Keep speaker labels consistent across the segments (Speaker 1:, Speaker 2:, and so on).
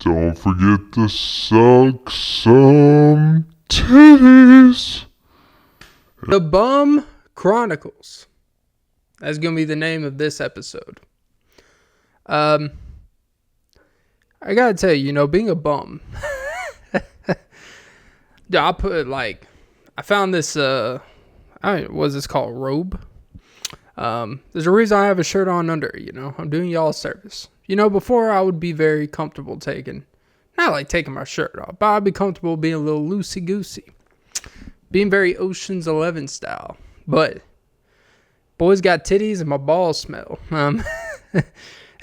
Speaker 1: Don't forget to suck some titties.
Speaker 2: The Bum Chronicles. That's going to be the name of this episode. I gotta tell you, being a bum. I found this, what's this called? Robe. There's a reason I have a shirt on under, I'm doing y'all a service. Before I would be very comfortable taking my shirt off, but I'd be comfortable being a little loosey-goosey. Being very Ocean's 11 style. But boys got titties and my balls smell. And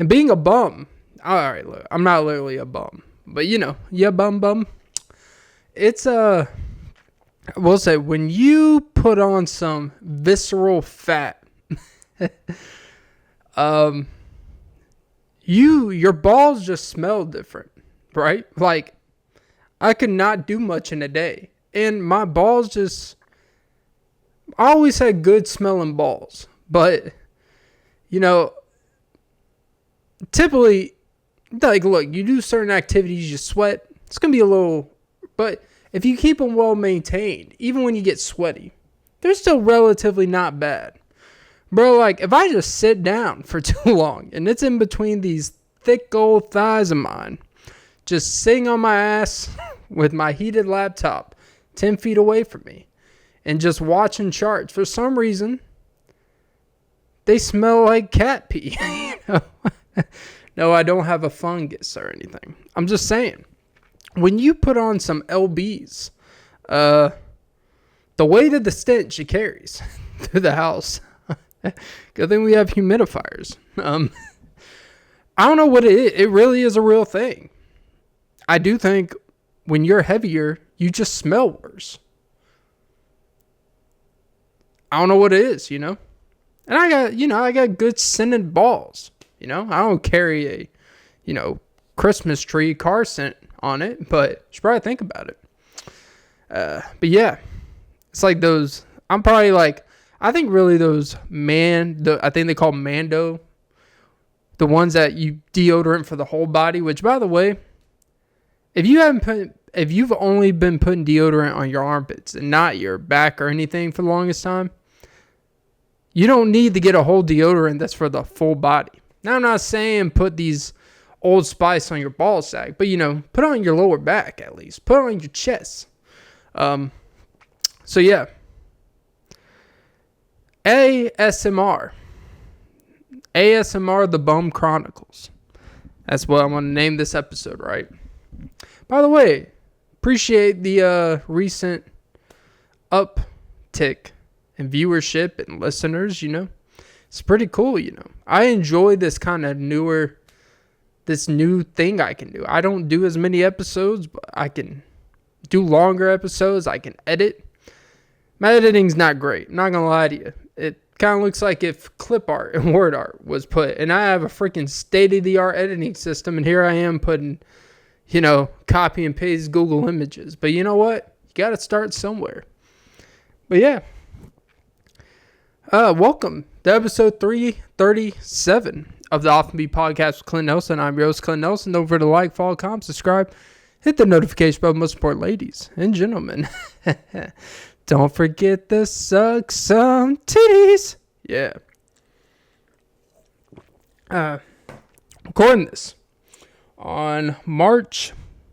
Speaker 2: being a bum, alright, look, I'm not literally a bum, but bum. It's we'll say when you put on some visceral fat, your balls just smell different, right? Like, I could not do much in a day, and my balls I always had good smelling balls, but typically, look, you do certain activities, you sweat, it's gonna be a little, but if you keep them well maintained, even when you get sweaty, they're still relatively not bad. Bro, if I just sit down for too long, and it's in between these thick old thighs of mine, just sitting on my ass with my heated laptop 10 feet away from me, and just watching charts, for some reason, they smell like cat pee. No, I don't have a fungus or anything. I'm just saying, when you put on some LBs, the weight of the stench it carries through the house. Good thing we have humidifiers. I don't know what it is. It really is a real thing. I do think when you're heavier, you just smell worse. I don't know what it is, And I got good scented balls. I don't carry a, Christmas tree car scent on it, but you should probably think about it. But yeah, it's like those, I'm probably I think really those I think they call Mando, the ones that you deodorant for the whole body, which by the way, if you've only been putting deodorant on your armpits and not your back or anything for the longest time, you don't need to get a whole deodorant that's for the full body. Now, I'm not saying put these Old Spice on your ball sack, but, put on your lower back at least. Put on your chest. So, yeah. ASMR, The Bum Chronicles. That's what I'm going to name this episode, right? By the way, appreciate the recent uptick in viewership and listeners, It's pretty cool, I enjoy this kind of this new thing I can do. I don't do as many episodes, but I can do longer episodes. I can edit. My editing's not great. I'm not going to lie to you. It kind of looks like if clip art and word art was put, and I have a freaking state-of-the-art editing system, and here I am putting, copy and paste Google images. But you know what? You got to start somewhere. But yeah. Welcome to episode 337 of the Often Be Podcast with Clint Nelson. I'm your host, Clint Nelson. Don't forget to like, follow, comment, subscribe, hit the notification bell. Most important, ladies and gentlemen, don't forget to suck some titties. Yeah. Recording this on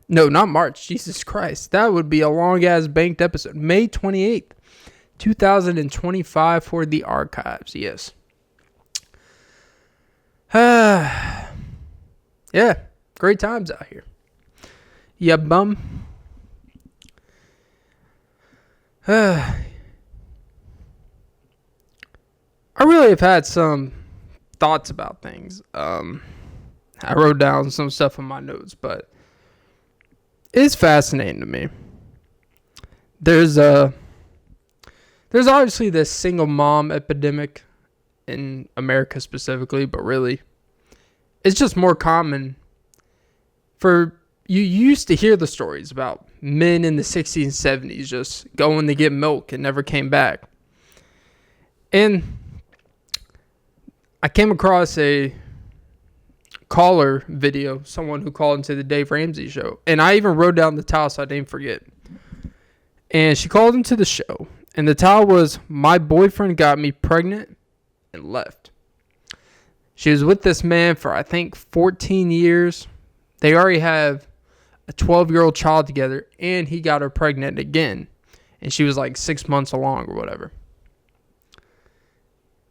Speaker 2: not March, Jesus Christ. That would be a long-ass banked episode. May 28th. 2025 for the archives. Yes. Yeah. Great times out here. Yeah, bum. I really have had some thoughts about things. I wrote down some stuff in my notes, but it's fascinating to me. There's obviously this single mom epidemic in America specifically, but really, it's just more common you used to hear the stories about men in the 60s and 70s just going to get milk and never came back. And I came across a caller video, someone who called into the Dave Ramsey show. And I even wrote down the title so I didn't forget. And she called into the show. And the title was, "My boyfriend got me pregnant and left." She was with this man for, I think, 14 years. They already have a 12-year-old child together. And he got her pregnant again. And she was like 6 months along or whatever.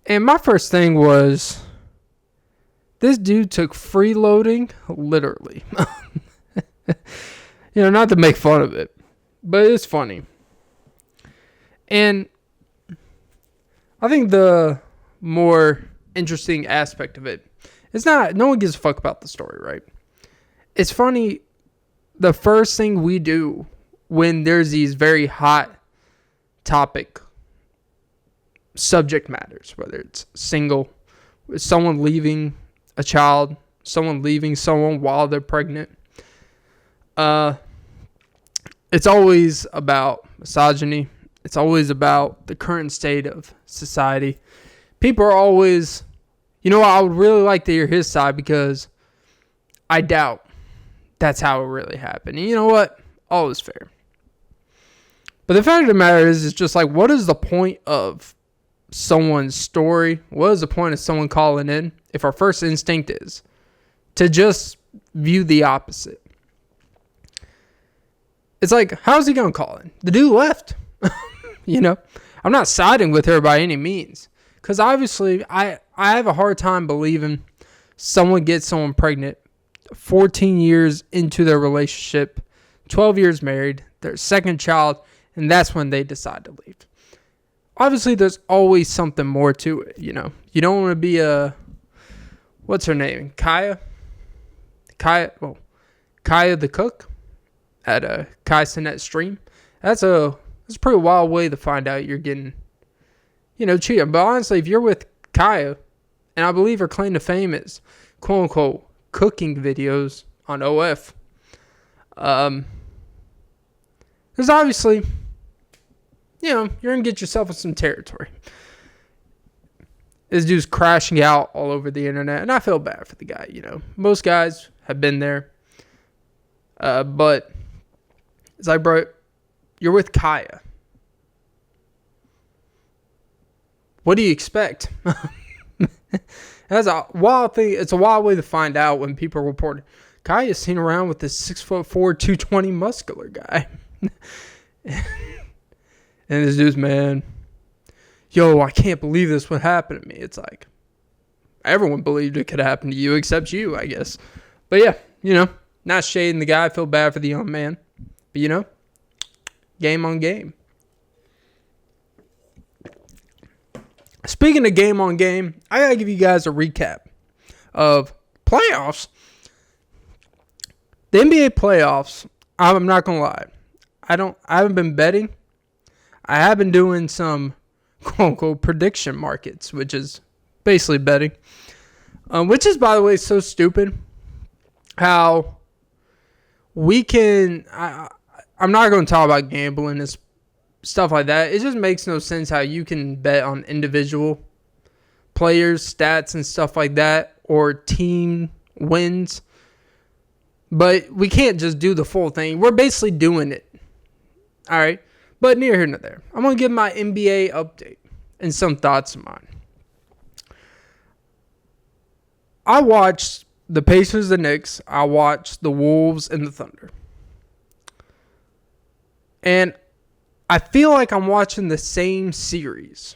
Speaker 2: And my first thing was, this dude took freeloading literally. Not to make fun of it, but it's funny. And I think the more interesting aspect of it is no one gives a fuck about the story, right? It's funny, the first thing we do when there's these very hot topic subject matters, whether it's single, someone leaving a child, someone leaving someone while they're pregnant. It's always about misogyny. It's always about the current state of society. People are always, I would really like to hear his side because I doubt that's how it really happened. And you know what? All is fair. But the fact of the matter is, it's just like, what is the point of someone's story? What is the point of someone calling in if our first instinct is to just view the opposite? It's like, how's he gonna call in? The dude left. I'm not siding with her by any means, because obviously I have a hard time believing someone gets someone pregnant 14 years into their relationship, 12 years married, their second child, and that's when they decide to leave. Obviously, there's always something more to it, You don't want to be what's her name? Kaya the cook at a Kai Sinet stream. That's a pretty wild way to find out you're getting, cheated. But honestly, if you're with Kaya, and I believe her claim to fame is, quote unquote, cooking videos on OF, there's obviously, you're going to get yourself in some territory. This dude's crashing out all over the internet, and I feel bad for the guy, Most guys have been there. But it's like, bro, you're with Kaya. What do you expect? That's a wild thing. It's a wild way to find out when people report Kaya's seen around with this 6'4", 220 muscular guy. And this dude's, man, I can't believe this would happen to me. It's like, everyone believed it could happen to you except you, I guess. But yeah, not shading the guy. I feel bad for the young man. But, game on game. Speaking of game on game, I got to give you guys a recap of playoffs. The NBA playoffs, I'm not going to lie. I haven't been betting. I have been doing some quote-unquote prediction markets, which is basically betting. Which is, by the way, so stupid. How we can... I'm not going to talk about gambling and stuff like that. It just makes no sense how you can bet on individual players, stats, and stuff like that, or team wins. But we can't just do the full thing. We're basically doing it. All right? But near here nor there. I'm going to give my NBA update and some thoughts of mine. I watched the Pacers, the Knicks. I watched the Wolves and the Thunder. And I feel like I'm watching the same series.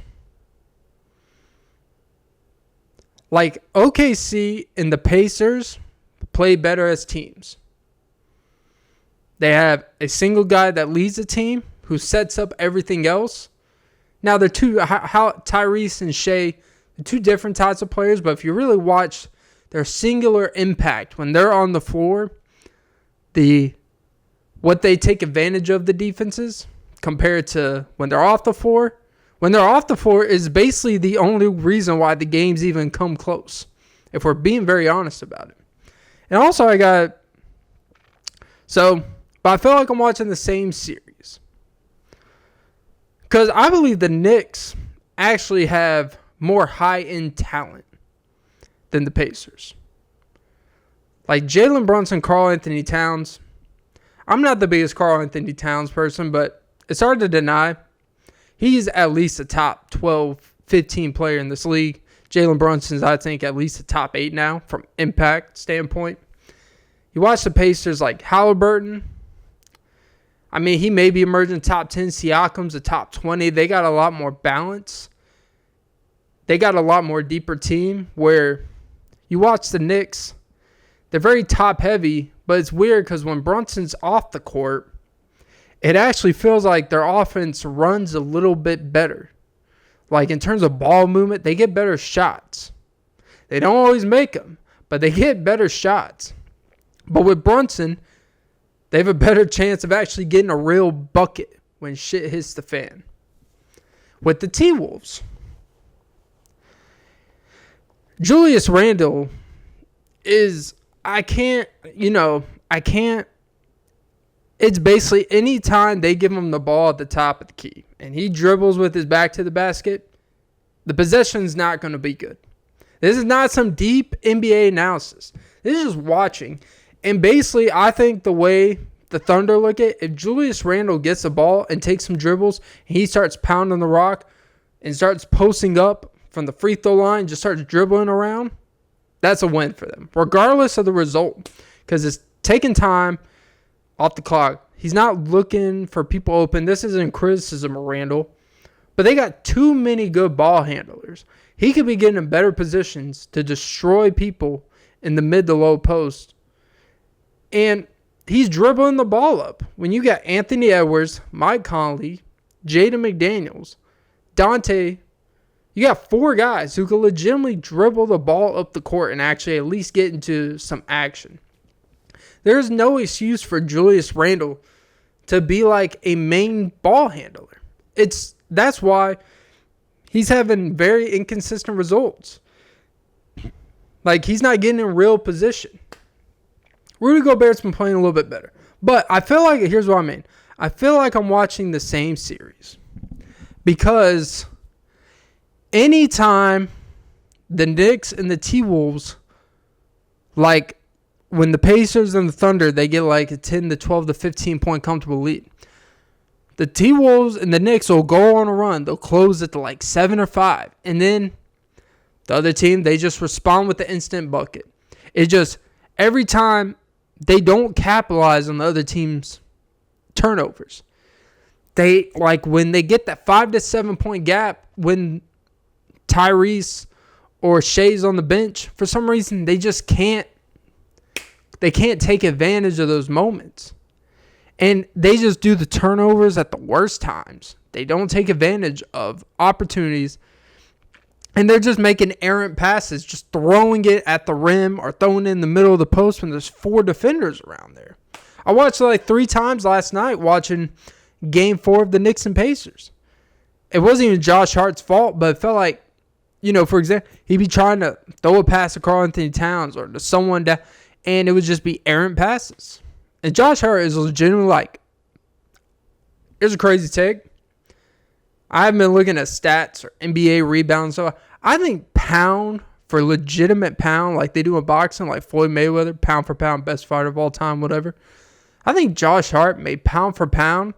Speaker 2: Like OKC and the Pacers play better as teams. They have a single guy that leads the team who sets up everything else. Now, they're Tyrese and Shea, the two different types of players, but if you really watch their singular impact when they're on the floor, what they take advantage of the defenses compared to when they're off the floor. When they're off the floor is basically the only reason why the games even come close, if we're being very honest about it. And also but I feel like I'm watching the same series. Because I believe the Knicks actually have more high-end talent than the Pacers. Like Jalen Brunson, Karl Anthony Towns. I'm not the biggest Karl Anthony Towns person, but it's hard to deny. He's at least a top 12, 15 player in this league. Jalen Brunson's, I think, at least a top 8 now from impact standpoint. You watch the Pacers like Halliburton. I mean, he may be emerging top 10. Siakam's a top 20. They got a lot more balance. They got a lot more deeper team where you watch the Knicks. They're very top heavy, but it's weird because when Brunson's off the court, it actually feels like their offense runs a little bit better. Like in terms of ball movement, they get better shots. They don't always make them, but they get better shots. But with Brunson, they have a better chance of actually getting a real bucket when shit hits the fan. With the T-Wolves, Julius Randle is, it's basically any time they give him the ball at the top of the key and he dribbles with his back to the basket, the possession's not going to be good. This is not some deep NBA analysis. This is just watching. And basically, I think the way the Thunder look at it, if Julius Randle gets the ball and takes some dribbles, and he starts pounding the rock and starts posting up from the free throw line, just starts dribbling around, that's a win for them, regardless of the result, because it's taking time off the clock. He's not looking for people open. This isn't criticism of Randle, but they got too many good ball handlers. He could be getting in better positions to destroy people in the mid to low post. And he's dribbling the ball up. When you got Anthony Edwards, Mike Conley, Jaden McDaniels, Dante, you got 4 guys who can legitimately dribble the ball up the court and actually at least get into some action. There's no excuse for Julius Randle to be like a main ball handler. That's why he's having very inconsistent results. Like, he's not getting in real position. Rudy Gobert's been playing a little bit better. But I feel like, here's what I mean. I feel like I'm watching the same series. Because anytime the Knicks and the T-Wolves, like when the Pacers and the Thunder, they get like a 10 to 12 to 15 point comfortable lead. The T-Wolves and the Knicks will go on a run. They'll close it to like 7 or 5. And then the other team, they just respond with the instant bucket. It just, every time they don't capitalize on the other team's turnovers. They, like when they get that 5 to 7 point gap, when Tyrese or Shea's on the bench, for some reason they just can't take advantage of those moments. And they just do the turnovers at the worst times. They don't take advantage of opportunities. And they're just making errant passes, just throwing it at the rim or throwing it in the middle of the post when there's 4 defenders around there. I watched it like 3 times last night watching Game 4 of the Knicks and Pacers. It wasn't even Josh Hart's fault, but it felt like, for example, he'd be trying to throw a pass to Karl Anthony Towns or to someone down, and it would just be errant passes. And Josh Hart is legitimately like, here's a crazy take. I haven't been looking at stats or NBA rebounds. So I think pound for legitimate pound, like they do in boxing, like Floyd Mayweather, pound for pound, best fighter of all time, whatever. I think Josh Hart may pound for pound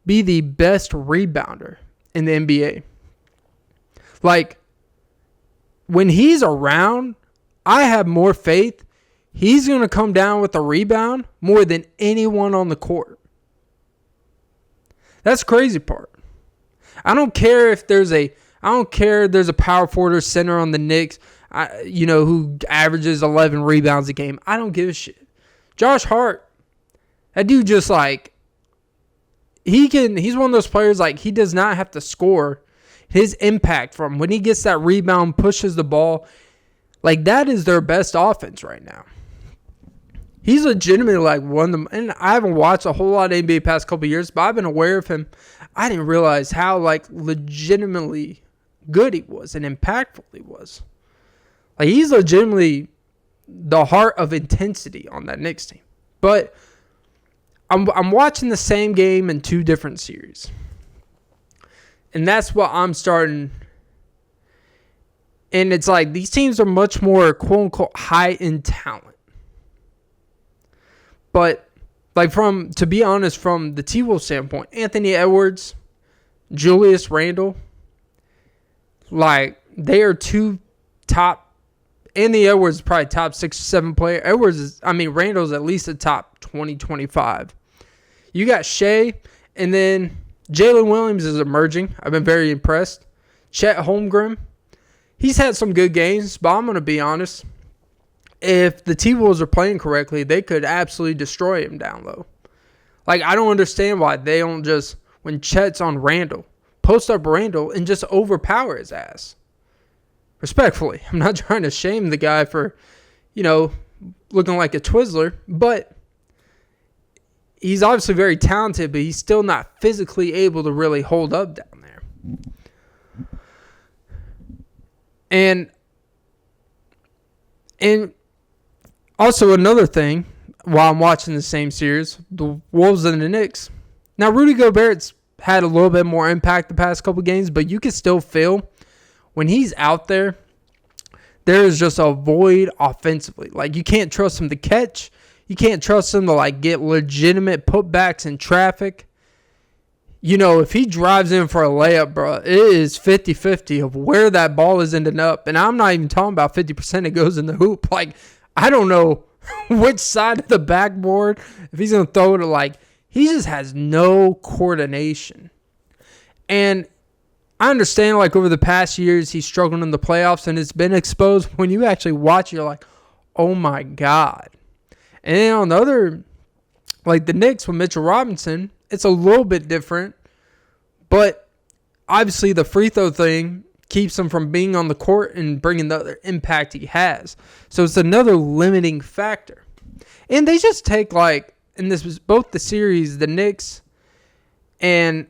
Speaker 2: be the best rebounder in the NBA. Like, when he's around, I have more faith he's going to come down with a rebound more than anyone on the court. That's the crazy part. I don't care if there's a power forward or center on the Knicks, who averages 11 rebounds a game. I don't give a shit. Josh Hart, that dude just like, he's one of those players like he does not have to score. His impact from when he gets that rebound, pushes the ball, like that is their best offense right now. He's legitimately like one of them, and I haven't watched a whole lot of NBA past couple of years, but I've been aware of him. I didn't realize how like legitimately good he was and impactful he was. Like he's legitimately the heart of intensity on that Knicks team. But I'm watching the same game in 2 different series. And that's what I'm starting. And it's like these teams are much more quote unquote high in talent. But, like, to be honest, from the T-Wolves standpoint, Anthony Edwards, Julius Randle, like, they are two top. Anthony Edwards is probably top 6 or 7 player. Randle's at least a top 20, 25. You got Shea, and then Jalen Williams is emerging. I've been very impressed. Chet Holmgren, he's had some good games, but I'm going to be honest. If the T-Wolves are playing correctly, they could absolutely destroy him down low. Like, I don't understand why they don't just, when Chet's on Randle, post up Randle and just overpower his ass. Respectfully, I'm not trying to shame the guy for, looking like a Twizzler, but he's obviously very talented, but he's still not physically able to really hold up down there. And also another thing, while I'm watching the same series, the Wolves and the Knicks. Now, Rudy Gobert's had a little bit more impact the past couple games, but you can still feel when he's out there, there is just a void offensively. Like, you can't trust him to catch. You can't trust him to, like, get legitimate putbacks in traffic. If he drives in for a layup, bro, it is 50-50 of where that ball is ending up. And I'm not even talking about 50% it goes in the hoop. Like, I don't know which side of the backboard, if he's going to throw it, like, he just has no coordination. And I understand, like, over the past years, he's struggled in the playoffs, and it's been exposed. When you actually watch, you're like, oh, my God. And then on the other, like, the Knicks with Mitchell Robinson, it's a little bit different. But obviously the free throw thing keeps him from being on the court and bringing the other impact he has. So it's another limiting factor. And they just take, like, and this was both the series, the Knicks and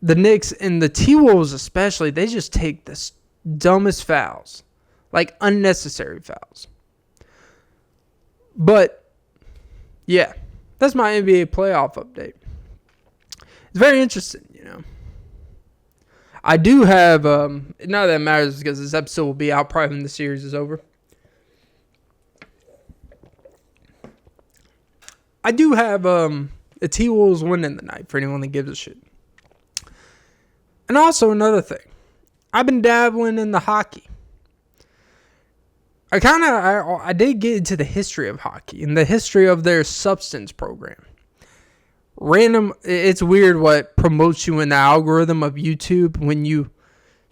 Speaker 2: the T-Wolves especially, they just take the dumbest fouls. Like, unnecessary fouls. But, yeah, that's my NBA playoff update. It's very interesting, I do have, not that it matters because this episode will be out probably when the series is over. I do have the T-Wolves winning the night for anyone that gives a shit. And also another thing. I've been dabbling in the hockey. I did get into the history of hockey and the history of their substance program. It's weird what promotes you in the algorithm of YouTube when you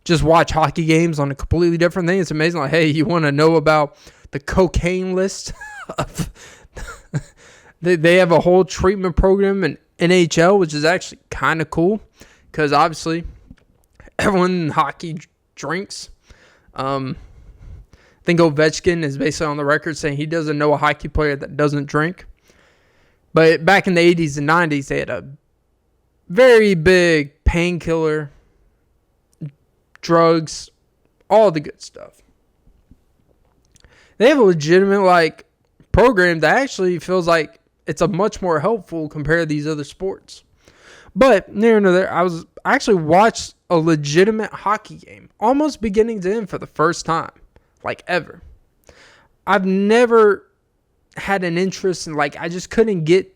Speaker 2: just watch hockey games on a completely different thing. It's amazing. Like, hey, you want to know about the cocaine list? They have a whole treatment program in NHL, which is actually kind of cool because obviously everyone in hockey drinks. I think Ovechkin is basically on the record saying he doesn't know a hockey player that doesn't drink. But back in the 80s and 90s, they had a very big painkiller, drugs, all the good stuff. They have a legitimate, like, program that actually feels like it's a much more helpful compared to these other sports. But near or there, I actually watched a legitimate hockey game, almost beginning to end for the first time, like ever. I've never had an interest in, like, I just couldn't get.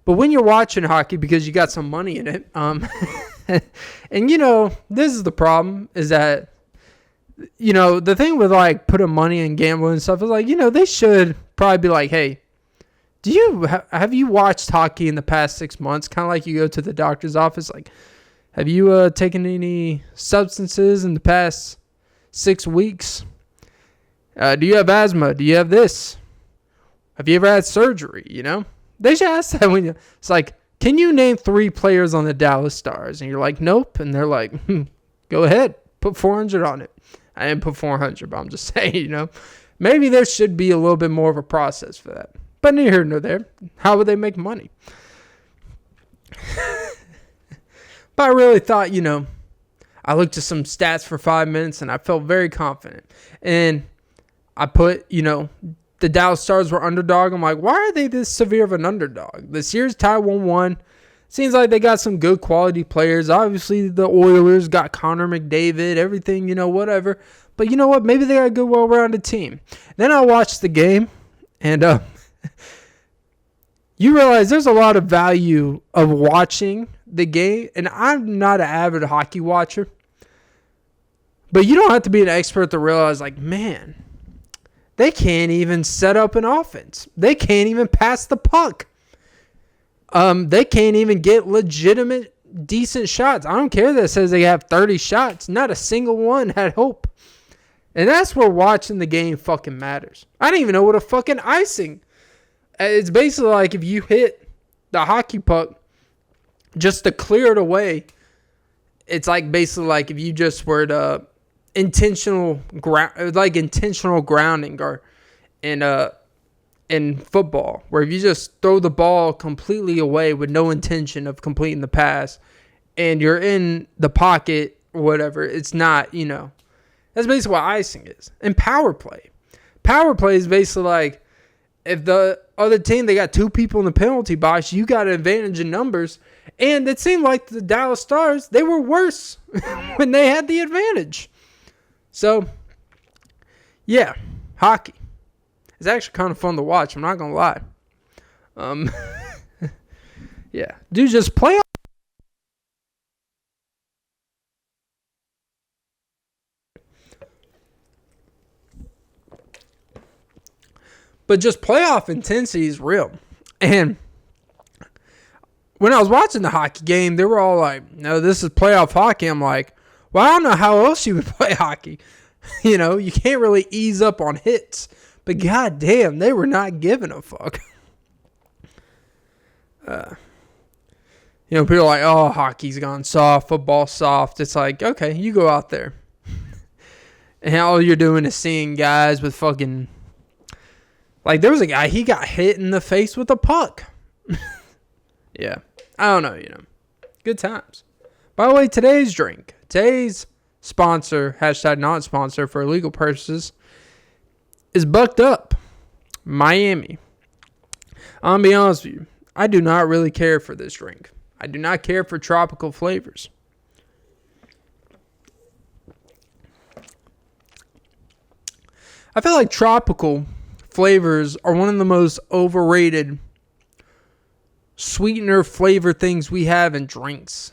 Speaker 2: But when you're watching hockey because you got some money in it, and this is the problem is that, the thing with, like, putting money in gambling and stuff is, like, they should probably be like, hey, have you watched hockey in the past 6 months? Kind of like you go to the doctor's office, like, have you taken any substances in the past 6 weeks? Do you have asthma? Do you have this? Have you ever had surgery? They should ask that when it's like, can you name 3 players on the Dallas Stars? And you're like, nope. And they're like, go ahead, put 400 on it. I didn't put 400, but I'm just saying, maybe there should be a little bit more of a process for that. But neither here nor there. How would they make money? But I really thought, I looked at some stats for 5 minutes and I felt very confident. And I put, the Dallas Stars were underdog. I'm like, why are they this severe of an underdog? The series tied 1-1. Seems like they got some good quality players. Obviously, the Oilers got Connor McDavid, everything, whatever. But you know what? Maybe they got a good, well-rounded team. Then I watched the game, and you realize there's a lot of value of watching the game. And I'm not an avid hockey watcher, but you don't have to be an expert to realize, like, man, they can't even set up an offense. They can't even pass the puck. They can't even get legitimate, decent shots. I don't care that it says they have 30 shots. Not a single one had hope. And that's where watching the game fucking matters. I don't even know what a fucking icing. It's basically like if you hit the hockey puck just to clear it away. It's like basically like if you just were to intentional grounding or in football, where if you just throw the ball completely away with no intention of completing the pass and you're in the pocket or whatever, it's not, that's basically what icing is. And power play is basically like if the other team, they got two people in the penalty box, you got an advantage in numbers. And it seemed like the Dallas Stars, they were worse when they had the advantage. So, yeah, hockey. It's actually kind of fun to watch. I'm not going to lie. Yeah. Dude, just play. But just playoff intensity is real. And when I was watching the hockey game, they were all like, no, this is playoff hockey. I'm like, well, I don't know how else you would play hockey. You can't really ease up on hits. But goddamn, they were not giving a fuck. People are like, oh, hockey's gone soft, football soft. It's like, okay, you go out there. And all you're doing is seeing guys with fucking... Like, there was a guy, he got hit in the face with a puck. Yeah. I don't know, Good times. By the way, today's sponsor, hashtag not sponsor for legal purposes, is Bucked Up. Miami. I'm going to be honest with you. I do not really care for this drink. I do not care for tropical flavors. I feel like tropical flavors are one of the most overrated sweetener flavor things we have in drinks.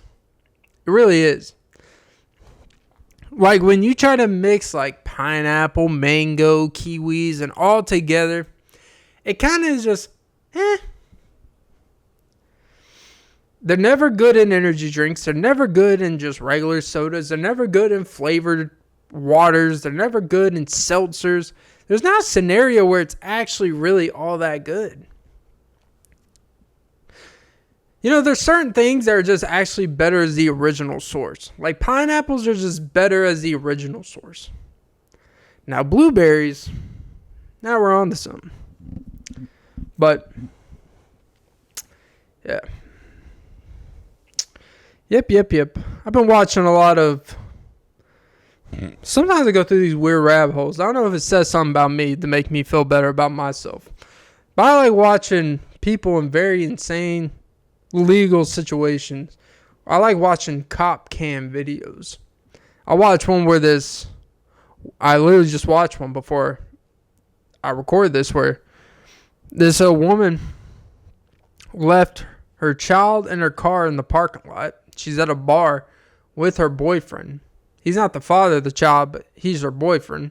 Speaker 2: It really is. Like when you try to mix like pineapple, mango, kiwis, and all together, it kind of is just, They're never good in energy drinks. They're never good in just regular sodas. They're never good in flavored waters. They're never good in seltzers. There's not a scenario where it's actually really all that good. There's certain things that are just actually better as the original source. Like pineapples are just better as the original source. Now blueberries, now we're on to something. But, yeah. Yep. I've been watching a lot of... Sometimes I go through these weird rabbit holes. I don't know if it says something about me to make me feel better about myself. But I like watching people in very insane legal situations. I like watching cop cam videos. I watched one where I literally just watched one before I recorded this, where this woman left her child and her car in the parking lot. She's at a bar with her boyfriend. He's not the father of the child, but he's her boyfriend.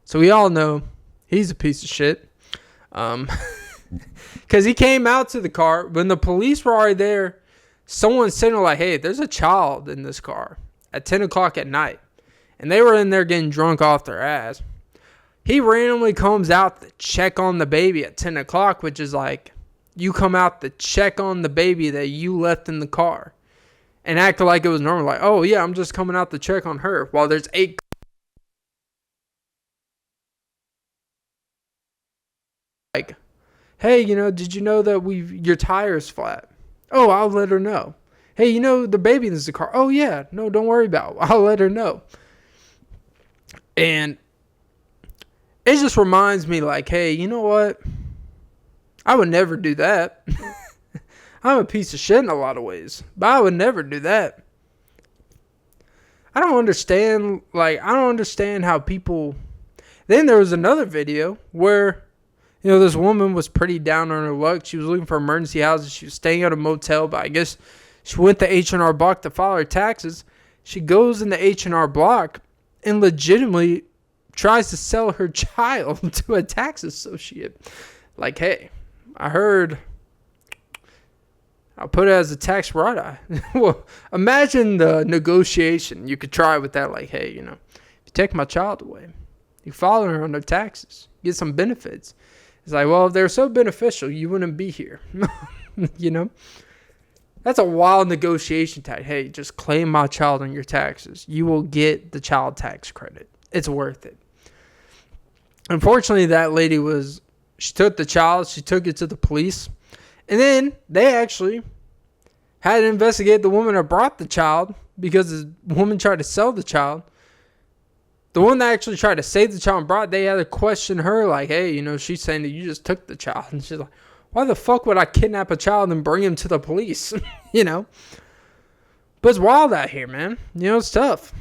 Speaker 2: So we all know he's a piece of shit. Because he came out to the car. When the police were already there, someone signaled like, hey, there's a child in this car at 10 o'clock at night. And they were in there getting drunk off their ass. He randomly comes out to check on the baby at 10 o'clock, which is like, you come out to check on the baby that you left in the car. And acted like it was normal. Like, oh, yeah, I'm just coming out to check on her. While there's 8... Like, hey, did you know that your tire's flat? Oh, I'll let her know. Hey, the baby in the car. Oh, yeah. No, don't worry about it. I'll let her know. And it just reminds me like, hey, you know what? I would never do that. I'm a piece of shit in a lot of ways, but I would never do that. I don't understand how people... Then there was another video where, This woman was pretty down on her luck. She was looking for emergency houses. She was staying at a motel, but I guess she went to H&R Block to file her taxes. She goes in the H&R Block and legitimately tries to sell her child to a tax associate. Like, hey, I heard I'll put it as a tax write-off. Well, imagine the negotiation you could try with that. Like, hey, if you take my child away, you follow her on their taxes, get some benefits. It's like, well, if they're so beneficial, you wouldn't be here. That's a wild negotiation type. Hey, just claim my child on your taxes. You will get the child tax credit. It's worth it. Unfortunately, that lady she took the child, she took it to the police, and then they actually had to investigate the woman that brought the child because the woman tried to sell the child. The one that actually tried to save the child and brought it, they had to question her like, hey, she's saying that you just took the child. And she's like, why the fuck would I kidnap a child and bring him to the police? But it's wild out here, man. It's tough.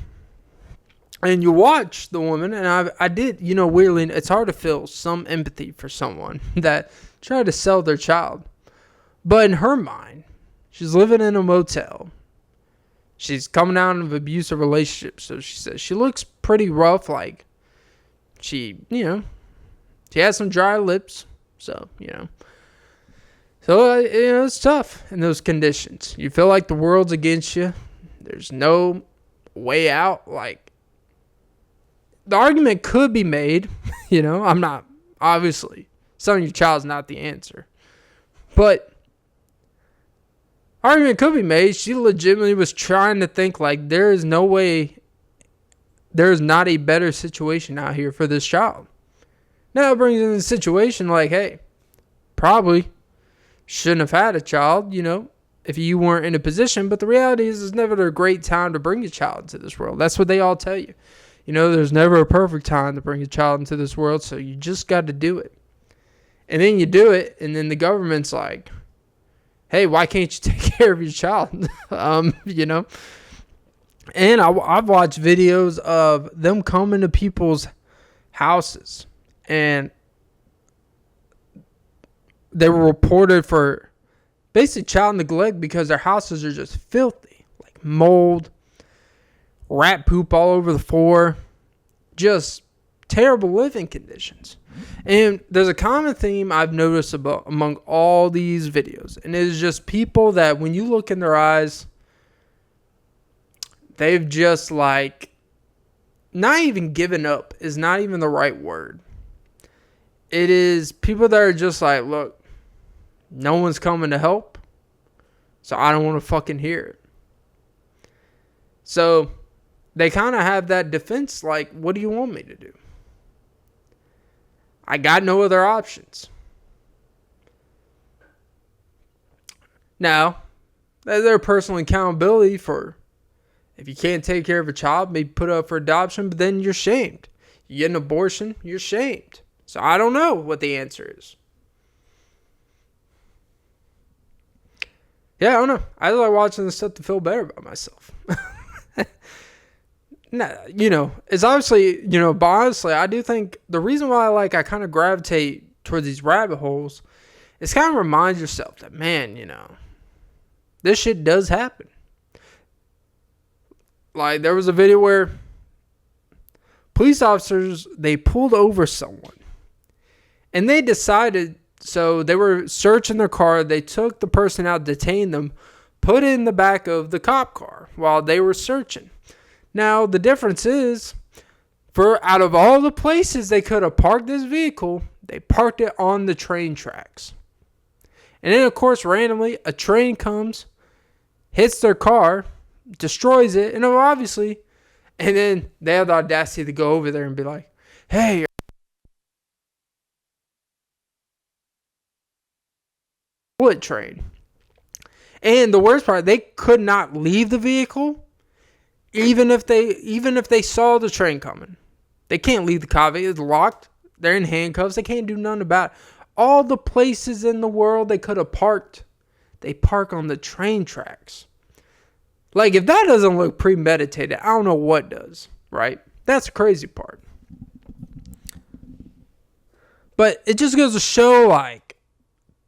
Speaker 2: And you watch the woman, and I did, weirdly, it's hard to feel some empathy for someone that tried to sell their child. But in her mind, she's living in a motel. She's coming out of an abusive relationship. So she says she looks pretty rough. Like she has some dry lips. So, it's tough in those conditions. You feel like the world's against you. There's no way out. Like, the argument could be made, I'm not, obviously, selling your child's not the answer. But argument could be made. She legitimately was trying to think like there is no way, there is not a better situation out here for this child. Now it brings in the situation like, hey, probably shouldn't have had a child, if you weren't in a position. But the reality is, it's never a great time to bring a child into this world. That's what they all tell you. There's never a perfect time to bring a child into this world, so you just got to do it. And then you do it, and then the government's like, hey, why can't you take care of your child? And I've watched videos of them coming to people's houses, and they were reported for basically child neglect because their houses are just filthy, like mold, rat poop all over the floor, just terrible living conditions. And there's a common theme I've noticed among all these videos, and it is just people that when you look in their eyes, they've just like not even given up is not even the right word. It is people that are just like, look, no one's coming to help, so I don't want to fucking hear it. So they kind of have that defense like, what do you want me to do? I got no other options. Now, their personal accountability for if you can't take care of a child, maybe put up for adoption, but then you're shamed. You get an abortion, you're shamed. So I don't know what the answer is. Yeah, I don't know. I like watching this stuff to feel better about myself. It's obviously, but honestly, I do think the reason why I kind of gravitate towards these rabbit holes is kind of remind yourself that, man, this shit does happen. Like, there was a video where police officers, they pulled over someone and they decided, so they were searching their car. They took the person out, detained them, put it in the back of the cop car while they were searching. Now, the difference is, out of all the places they could have parked this vehicle, they parked it on the train tracks. And then, of course, randomly, a train comes, hits their car, destroys it, and obviously, and then they have the audacity to go over there and be like, hey, bullet train. And the worst part, they could not leave the vehicle. Even if they saw the train coming, they can't leave the car. It's locked. They're in handcuffs. They can't do nothing about it. All the places in the world they could have parked, they park on the train tracks. Like, if that doesn't look premeditated, I don't know what does, right? That's the crazy part. But it just goes to show, like,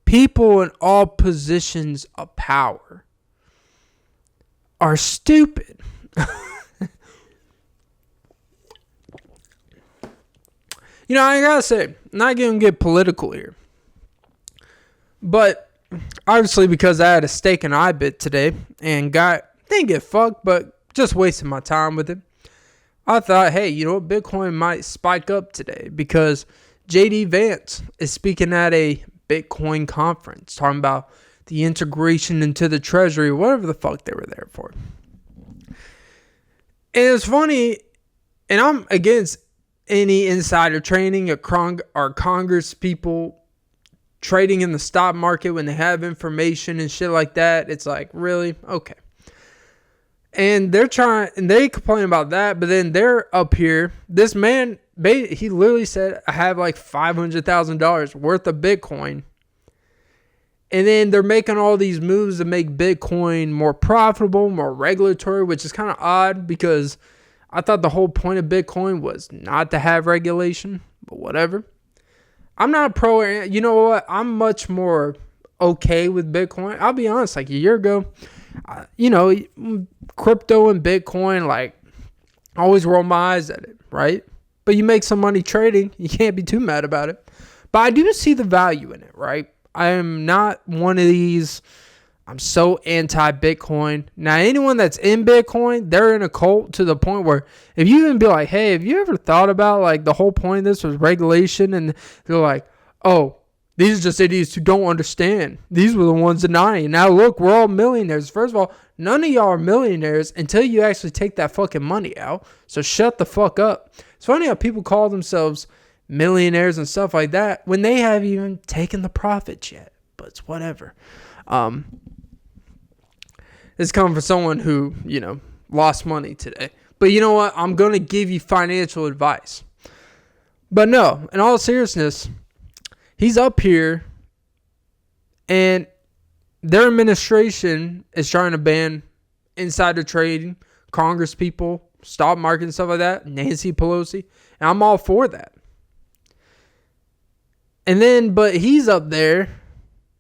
Speaker 2: people in all positions of power are stupid. You know, I gotta say, I'm not gonna get political here. But obviously, because I had a steak and eye bit today and didn't get fucked, but just wasted my time with it. I thought, hey, you know what? Bitcoin might spike up today because JD Vance is speaking at a Bitcoin conference talking about the integration into the treasury, whatever the fuck they were there for. And it's funny, and I'm against any insider trading or Congress people trading in the stock market when they have information and shit like that. It's like, really? Okay. And they complain about that, but then they're up here. This man, he literally said, I have like $500,000 worth of Bitcoin. And then they're making all these moves to make Bitcoin more profitable, more regulatory, which is kind of odd because I thought the whole point of Bitcoin was not to have regulation, but whatever. I'm not pro. You know what? I'm much more okay with Bitcoin. I'll be honest, like a year ago, crypto and Bitcoin, like, I always roll my eyes at it, right? But you make some money trading, you can't be too mad about it. But I do see the value in it, right? I am not one of these, I'm so anti-Bitcoin. Now, anyone that's in Bitcoin, they're in a cult to the point where if you even be like, hey, have you ever thought about, like, the whole point of this was regulation? And they're like, oh, these are just idiots who don't understand. These were the ones denying. Now, look, we're all millionaires. First of all, none of y'all are millionaires until you actually take that fucking money out. So shut the fuck up. It's funny how people call themselves millionaires and stuff like that when they haven't even taken the profits yet. But it's whatever. This comes from someone who, lost money today. But you know what? I'm going to give you financial advice. But no, in all seriousness, he's up here and their administration is trying to ban insider trading, Congress people, stock market and stuff like that, Nancy Pelosi. And I'm all for that. And then, but he's up there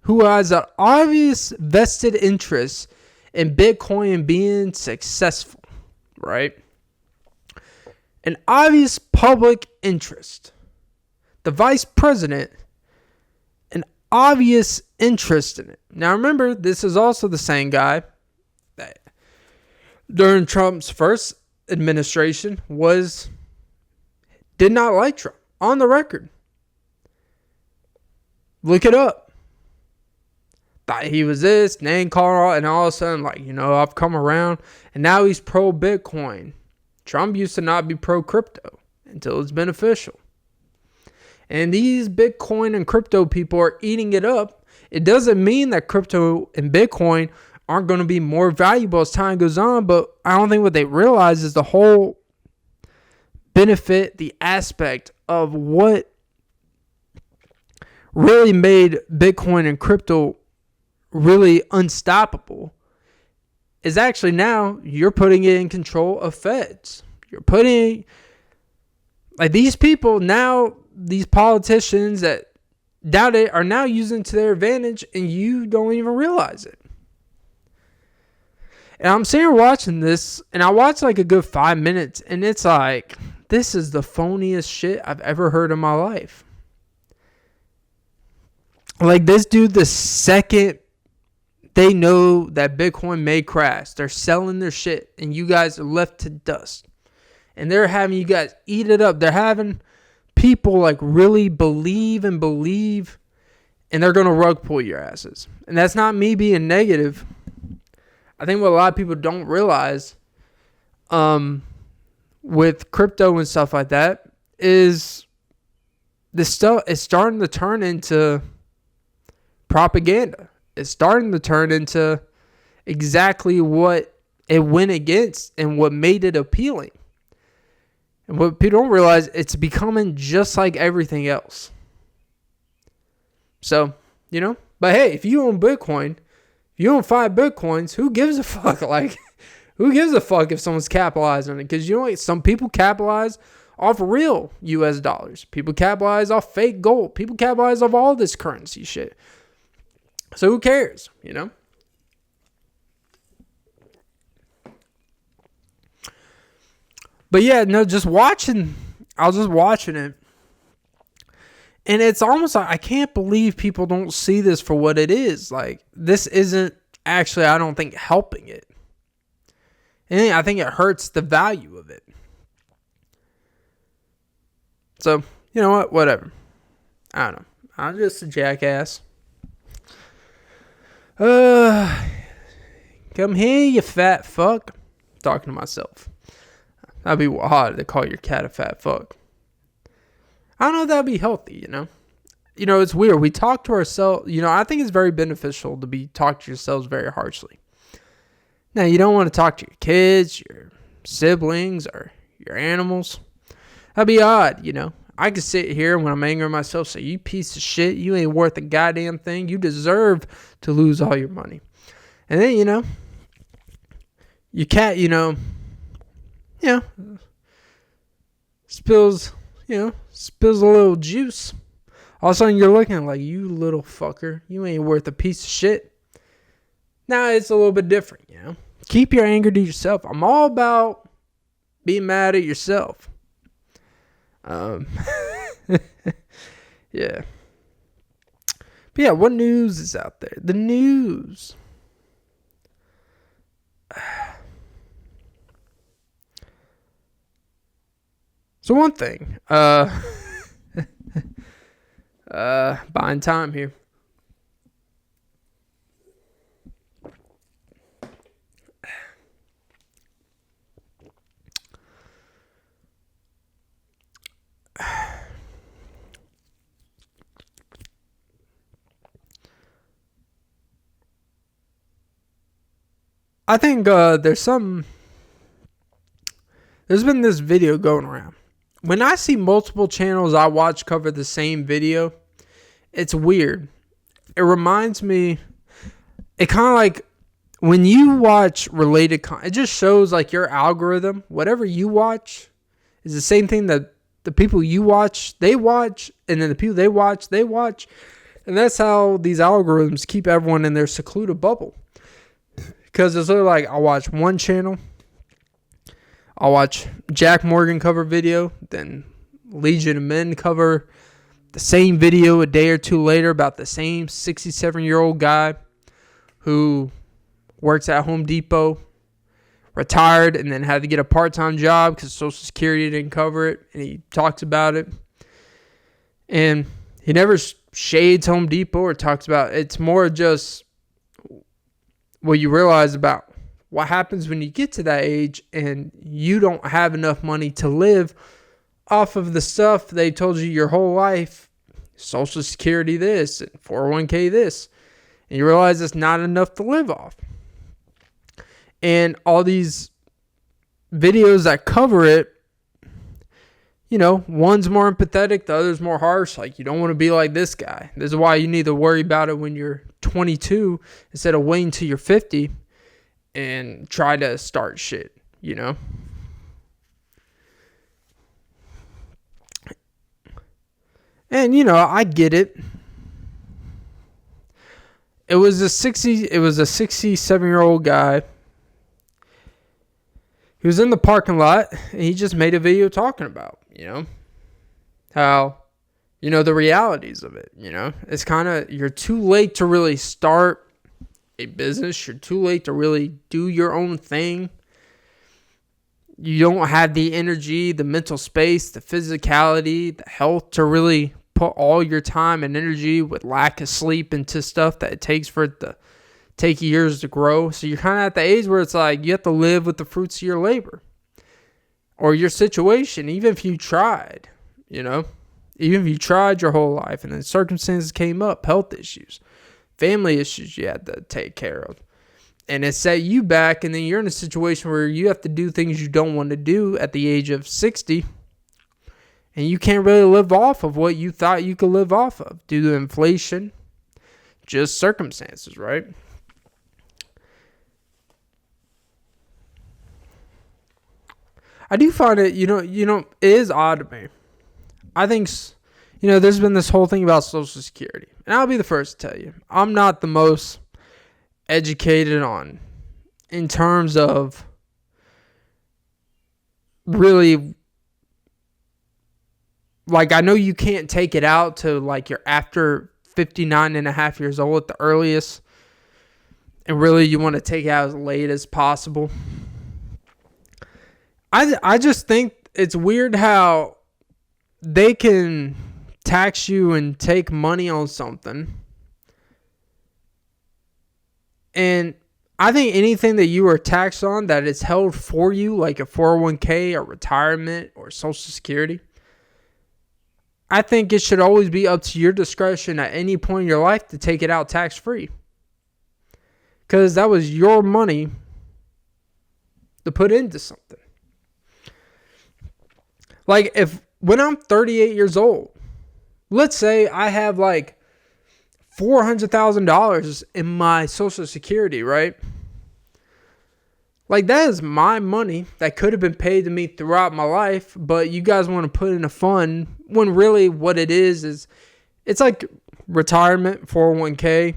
Speaker 2: who has an obvious vested interest in Bitcoin being successful, right? An obvious public interest. The vice president, an obvious interest in it. Now remember, this is also the same guy that during Trump's first administration did not like Trump. On the record. Look it up. Thought he was this, name call, and all of a sudden, I've come around, and now he's pro Bitcoin. Trump used to not be pro crypto until it's beneficial. And these Bitcoin and crypto people are eating it up. It doesn't mean that crypto and Bitcoin aren't going to be more valuable as time goes on, but I don't think what they realize is the whole benefit, the aspect of what really made Bitcoin and crypto really unstoppable is actually now you're putting it in control of feds. You're putting, like, these people now, these politicians that doubt it are now using it to their advantage and you don't even realize it. And I'm sitting here watching this and I watched like a good 5 minutes and it's like, this is the phoniest shit I've ever heard in my life. Like, this dude, the second they know that Bitcoin may crash, they're selling their shit and you guys are left to dust. And they're having you guys eat it up. They're having people like really believe and they're going to rug pull your asses. And that's not me being negative. I think what a lot of people don't realize with crypto and stuff like that is this stuff is starting to turn into propaganda. It's starting to turn into exactly what it went against and what made it appealing. And what people don't realize, it's becoming just like everything else. So, but hey, if you own Bitcoin, if you own 5 Bitcoins, who gives a fuck? Like, who gives a fuck if someone's capitalizing on it? Because some people capitalize off real US dollars. People capitalize off fake gold. People capitalize off all this currency shit. So who cares, you know? But yeah, no, I was just watching it. And it's almost like, I can't believe people don't see this for what it is. Like, this isn't actually, I don't think, helping it. And I think it hurts the value of it. So, you know what? Whatever. I don't know. I'm just a jackass. Come here, you fat fuck. Talking to myself. That'd be odd to call your cat a fat fuck. I don't know if that'd be healthy, you know? You know, it's weird. We talk to ourselves. You know, I think it's very beneficial to talk to yourselves very harshly. Now, you don't want to talk to your kids, your siblings, or your animals. That'd be odd, you know? I could sit here when I'm angry at myself, say, you piece of shit, you ain't worth a goddamn thing. You deserve to lose all your money. And then, you know, your cat, spills a little juice. All of a sudden you're looking like, you little fucker, you ain't worth a piece of shit. Now it's a little bit different, you know. Keep your anger to yourself. I'm all about being mad at yourself. Yeah. But yeah, what news is out there? The news. So one thing, buying time here. I think there's been this video going around. When I see multiple channels I watch cover the same video, it's weird. It reminds me, it kind of like when you watch related content, it just shows like your algorithm, whatever you watch is the same thing that the people you watch, they watch, and then the people they watch. And that's how these algorithms keep everyone in their secluded bubble. Because it's literally like, I'll watch one channel, I'll watch Jack Morgan cover video, then Legion of Men cover the same video a day or two later about the same 67-year-old guy who works at Home Depot, retired, and then had to get a part-time job because Social Security didn't cover it, and he talks about it. And he never shades Home Depot or talks about it. It's more just what you realize about what happens when you get to that age and you don't have enough money to live off of the stuff they told you your whole life. Social Security this, and 401k this. And you realize it's not enough to live off. And all these videos that cover it, you know, one's more empathetic, the other's more harsh. Like, you don't want to be like this guy. This is why you need to worry about it when you're 22 instead of waiting till you're 50 and try to start shit, you know? And, you know, I get it. It was a 67-year-old guy. He was in the parking lot, and he just made a video talking about, you know, how, you know, the realities of it, you know. It's kind of, you're too late to really start a business. You're too late to really do your own thing. You don't have the energy, the mental space, the physicality, the health to really put all your time and energy with lack of sleep into stuff that it takes for it to take years to grow. So you're kind of at the age where it's like you have to live with the fruits of your labor or your situation, even if you tried, you know, even if you tried your whole life and then circumstances came up, health issues, family issues you had to take care of. And it set you back, and then you're in a situation where you have to do things you don't want to do at the age of 60. And you can't really live off of what you thought you could live off of due to inflation, just circumstances, right? I do find it, it is odd to me. I think, there's been this whole thing about Social Security. And I'll be the first to tell you, I'm not the most educated on in terms of really, like, I know you can't take it out to, like, you're after 59 and a half years old at the earliest. And really, you want to take it out as late as possible. I just think it's weird how they can tax you and take money on something. And I think anything that you are taxed on that is held for you, like a 401k or retirement or Social Security, I think it should always be up to your discretion at any point in your life to take it out tax-free. Because that was your money to put into something. Like, when I'm 38 years old, let's say I have like $400,000 in my Social Security, right? Like, that is my money that could have been paid to me throughout my life, but you guys want to put in a fund when really what it is it's like retirement, 401k,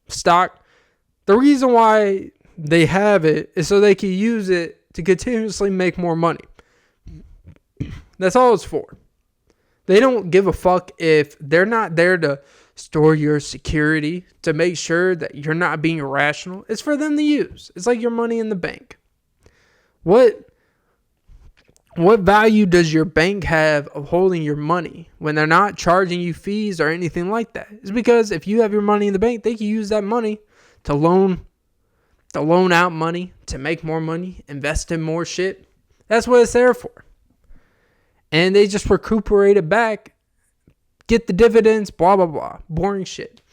Speaker 2: stock. The reason why they have it is so they can use it to continuously make more money. That's all it's for. They don't give a fuck if they're not there to store your security, to make sure that you're not being irrational. It's for them to use. It's like your money in the bank. What value does your bank have of holding your money when they're not charging you fees or anything like that? It's because if you have your money in the bank, they can use that money to loan out money, to make more money, invest in more shit. That's what it's there for. And they just recuperate it back, get the dividends, blah, blah, blah. Boring shit.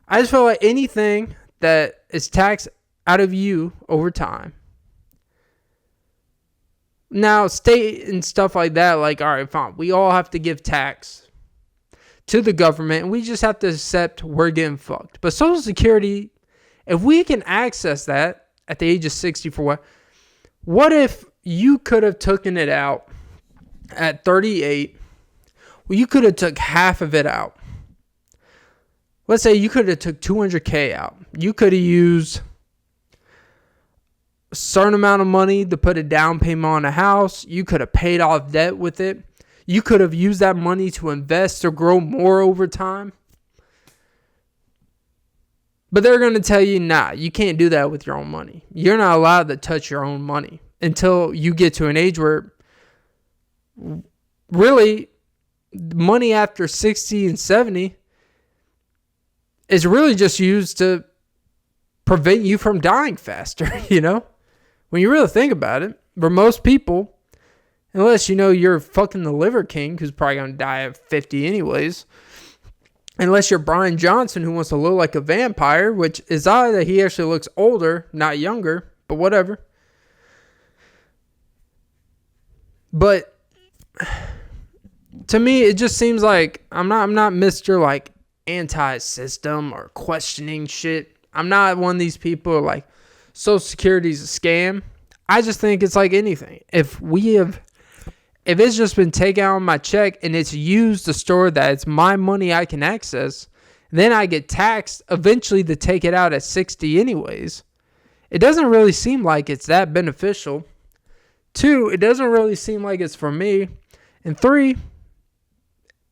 Speaker 2: I just feel like anything that is taxed out of you over time. Now, state and stuff like that, like, all right, fine. We all have to give tax to the government, and we just have to accept we're getting fucked. But Social Security, if we can access that at the age of 64, what if you could have taken it out at 38? Well, you could have took half of it out. Let's say you could have took $200K out. You could have used a certain amount of money to put a down payment on a house. You could have paid off debt with it. You could have used that money to invest or grow more over time. But they're going to tell you, nah, you can't do that with your own money. You're not allowed to touch your own money until you get to an age where really money after 60 and 70 is really just used to prevent you from dying faster, When you really think about it, for most people, unless you're fucking the liver king who's probably going to die at 50 anyways, unless you're Brian Johnson who wants to look like a vampire, which is odd that he actually looks older, not younger, but whatever. But to me, it just seems like I'm not Mr. like anti-system or questioning shit. I'm not one of these people who are like Social Security's a scam. I just think it's like anything. If it's just been taken out on my check and it's used to store that it's my money I can access, then I get taxed eventually to take it out at 60 anyways. It doesn't really seem like it's that beneficial. 2, it doesn't really seem like it's for me. And 3,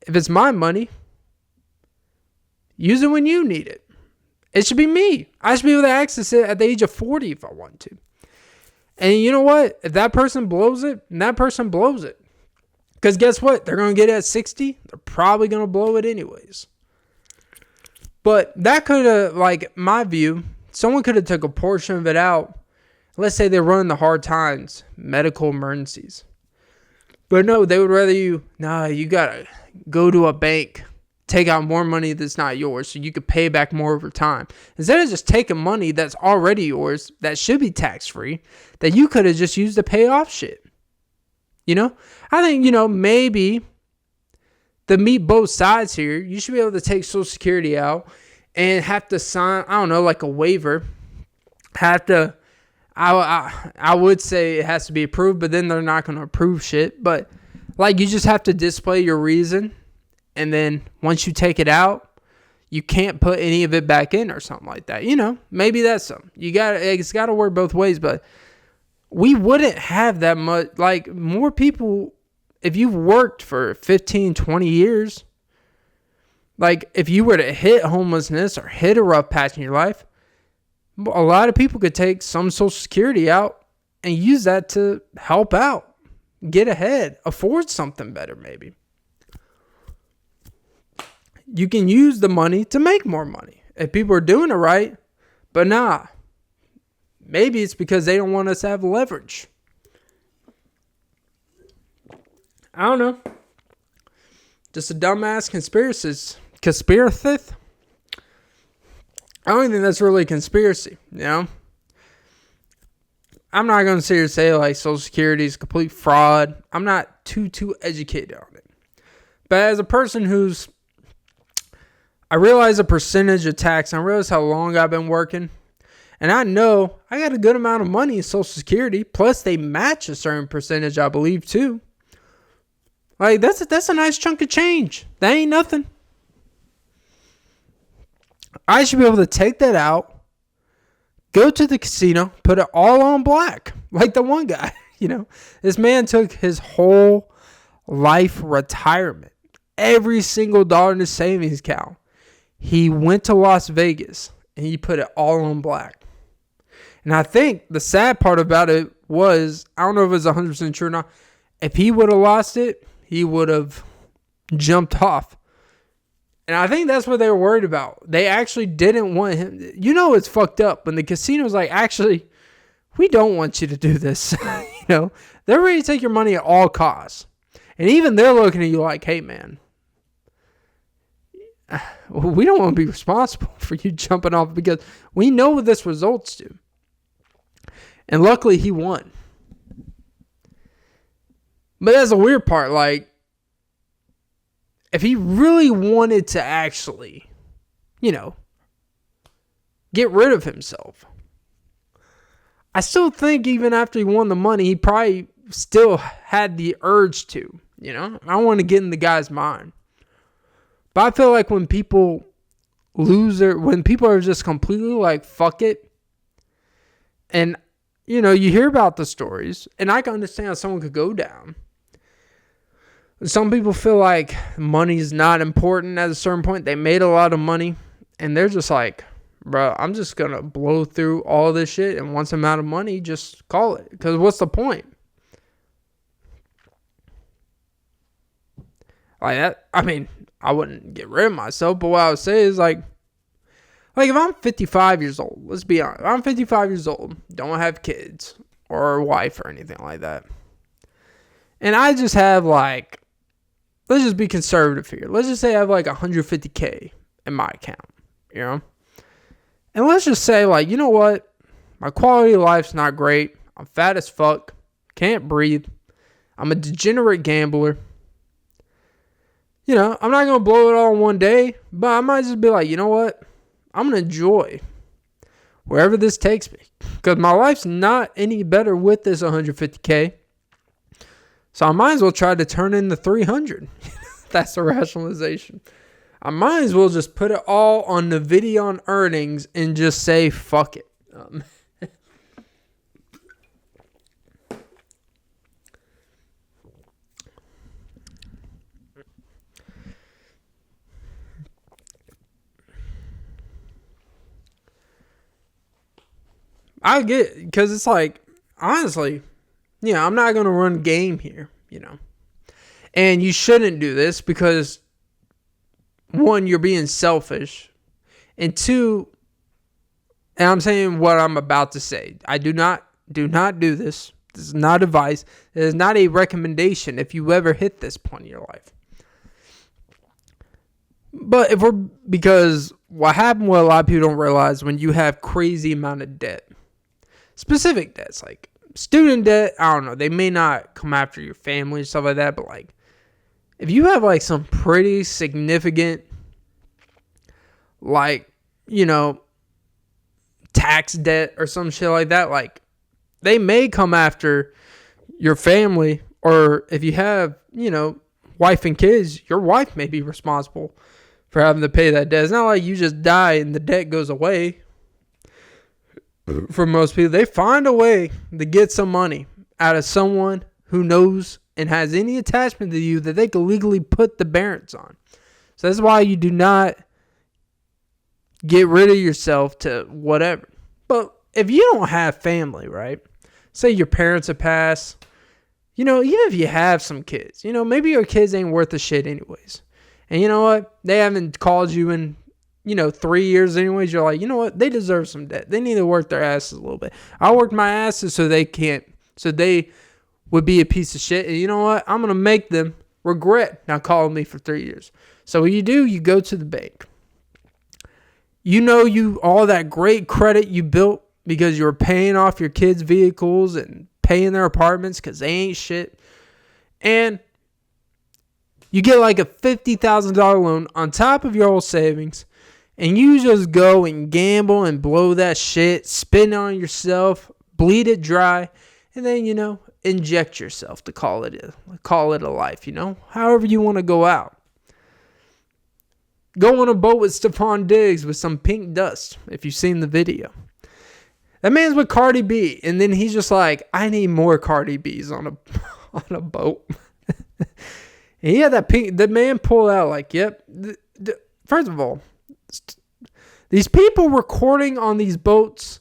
Speaker 2: if it's my money, use it when you need it. It should be me. I should be able to access it at the age of 40 if I want to. And you know what? If that person blows it, then that person blows it. Because guess what? They're going to get it at 60. They're probably going to blow it anyways. But that could have, like, my view, someone could have took a portion of it out. Let's say they're running the hard times, medical emergencies. But no, they would rather you got to go to a bank, take out more money that's not yours so you could pay back more over time. Instead of just taking money that's already yours, that should be tax-free, that you could have just used to pay off shit. I think, maybe to meet both sides here, you should be able to take Social Security out and have to sign, I don't know, like a waiver. Have to, I would say it has to be approved, but then they're not going to approve shit. But like, you just have to display your reason, and then once you take it out, you can't put any of it back in or something like that. You know, maybe that's something. It's got to work both ways, but we wouldn't have that much. Like, more people, if you've worked for 15, 20 years, like, if you were to hit homelessness or hit a rough patch in your life, a lot of people could take some Social Security out and use that to help out, get ahead, afford something better maybe. You can use the money to make more money if people are doing it right. But nah, maybe it's because they don't want us to have leverage. I don't know. Just a dumbass conspiracy. I don't think that's really a conspiracy, you know? I'm not going to sit here and say like Social Security is complete fraud. I'm not too educated on it. But as a person I realize the percentage of tax, and I realize how long I've been working. And I know I got a good amount of money in Social Security. Plus, they match a certain percentage, I believe, too. Like, that's a nice chunk of change. That ain't nothing. I should be able to take that out, go to the casino, put it all on black. Like the one guy, you know. This man took his whole life retirement, every single dollar in his savings account. He went to Las Vegas and he put it all on black. And I think the sad part about it was, I don't know if it was 100% true or not, if he would have lost it, he would have jumped off. And I think that's what they were worried about. They actually didn't want him. You know, it's fucked up when the casino's like, actually, we don't want you to do this. You know, they're ready to take your money at all costs. And even they're looking at you like, hey, man, we don't want to be responsible for you jumping off because we know what this results to. And luckily he won. But that's the weird part. Like, if he really wanted to actually, you know, get rid of himself, I still think even after he won the money, he probably still had the urge to, you know. I don't want to get in the guy's mind. But I feel like when people when people are just completely like, fuck it. And, you know, you hear about the stories, and I can understand how someone could go down. Some people feel like money is not important at a certain point. They made a lot of money, and they're just like, bro, I'm just going to blow through all this shit, and once I'm out of money, just call it. Because what's the point? Like that, I mean, I wouldn't get rid of myself, but what I would say is like if I'm 55 years old, let's be honest, if I'm 55 years old, don't have kids or a wife or anything like that, and I just have like, let's just be conservative here. Let's just say I have like $150K in my account, you know? And let's just say like, you know what? My quality of life's not great. I'm fat as fuck. Can't breathe. I'm a degenerate gambler. You know, I'm not going to blow it all in one day, but I might just be like, you know what? I'm going to enjoy wherever this takes me. Because my life's not any better with this 150K. So I might as well try to turn in the 300. That's the rationalization. I might as well just put it all on the video on earnings and just say, fuck it. I get it, because it's like, honestly, I'm not going to run game here, you know. And you shouldn't do this because, one, you're being selfish. And two, and I'm saying what I'm about to say. I do not do this. This is not advice. It is not a recommendation if you ever hit this point in your life. But because what happened, what a lot of people don't realize, when you have crazy amount of debt, specific debts, like student debt, I don't know, they may not come after your family and stuff like that, but like, if you have like some pretty significant, like, tax debt or some shit like that, like, they may come after your family, or if you have, wife and kids, your wife may be responsible for having to pay that debt. It's not like you just die and the debt goes away. For most people, they find a way to get some money out of someone who knows and has any attachment to you that they can legally put the bearance on. So that's why you do not get rid of yourself to whatever. But if you don't have family, right? Say your parents have passed, even if you have some kids, maybe your kids ain't worth a shit anyways. And you know what? They haven't called you in 3 years anyways. You're like, you know what? They deserve some debt. They need to work their asses a little bit. I worked my asses so they would be a piece of shit. And you know what? I'm going to make them regret not calling me for 3 years. So what you do, you go to the bank. All that great credit you built because you were paying off your kids' vehicles and paying their apartments because they ain't shit. And you get like a $50,000 loan on top of your old savings. And you just go and gamble and blow that shit, spend on yourself, bleed it dry, and then, inject yourself to call it a life, however you want to go out. Go on a boat with Stefon Diggs with some pink dust, if you've seen the video. That man's with Cardi B, and then he's just like, I need more Cardi B's on a boat. And he had the man pull out like, yep. First of all, these people recording on these boats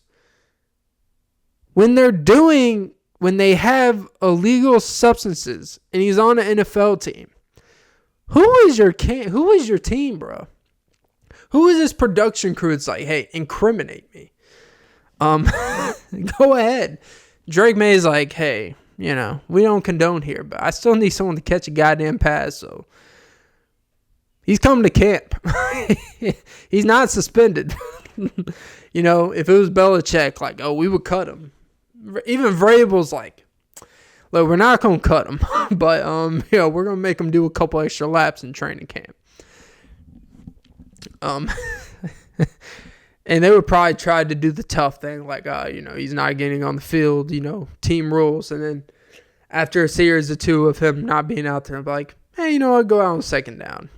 Speaker 2: when they have illegal substances and he's on an NFL team. Who is your team, bro? Who is this production crew? It's like, hey, incriminate me. Go ahead. Drake May's like, hey, we don't condone here, but I still need someone to catch a goddamn pass, so he's coming to camp. He's not suspended. If it was Belichick, like, oh, we would cut him. Even Vrabel's like, look, we're not going to cut him, but, we're going to make him do a couple extra laps in training camp. And they would probably try to do the tough thing, like, he's not getting on the field, team rules. And then after a series or two of him not being out there, I'm like, hey, I'll go out on second down,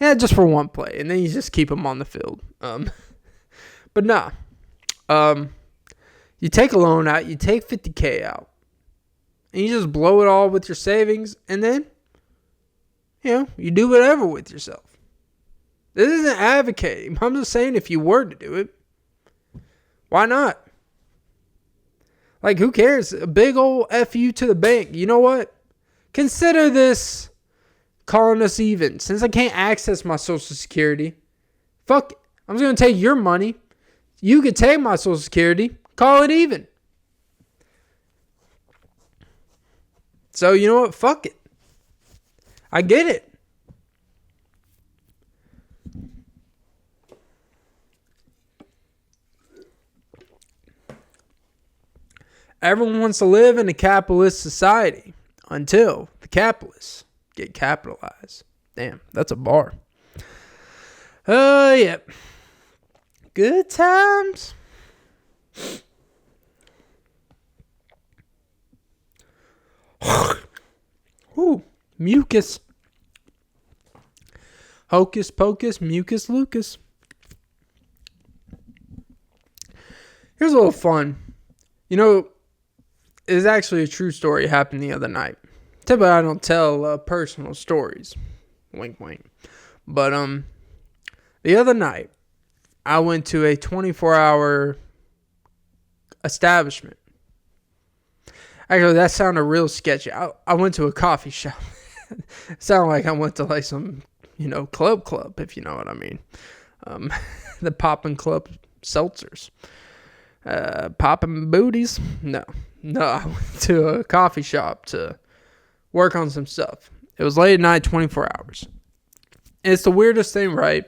Speaker 2: Yeah, just for one play. And then you just keep him on the field. But nah. You take a loan out, you take $50K out, and you just blow it all with your savings, and then, you do whatever with yourself. This isn't advocating. I'm just saying if you were to do it, why not? Like, who cares? A big old FU to the bank. You know what? Consider this calling us even. Since I can't access my Social Security, fuck it. I'm just going to take your money. You can take my Social Security. Call it even. So, you know what? Fuck it. I get it. Everyone wants to live in a capitalist society until the capitalists get capitalized. Damn, that's a bar. Yeah. Good times. Ooh, mucus. Hocus pocus, mucus Lucas. Here's a little fun. It's actually a true story. It happened the other night. Typically, I don't tell personal stories. Wink, wink. But the other night, I went to a 24-hour establishment. Actually, that sounded real sketchy. I went to a coffee shop. It sounded like I went to like some, club, if you know what I mean. The Poppin' Club seltzers. Poppin' booties. No, I went to a coffee shop to work on some stuff. It was late at night, 24 hours. And it's the weirdest thing, right?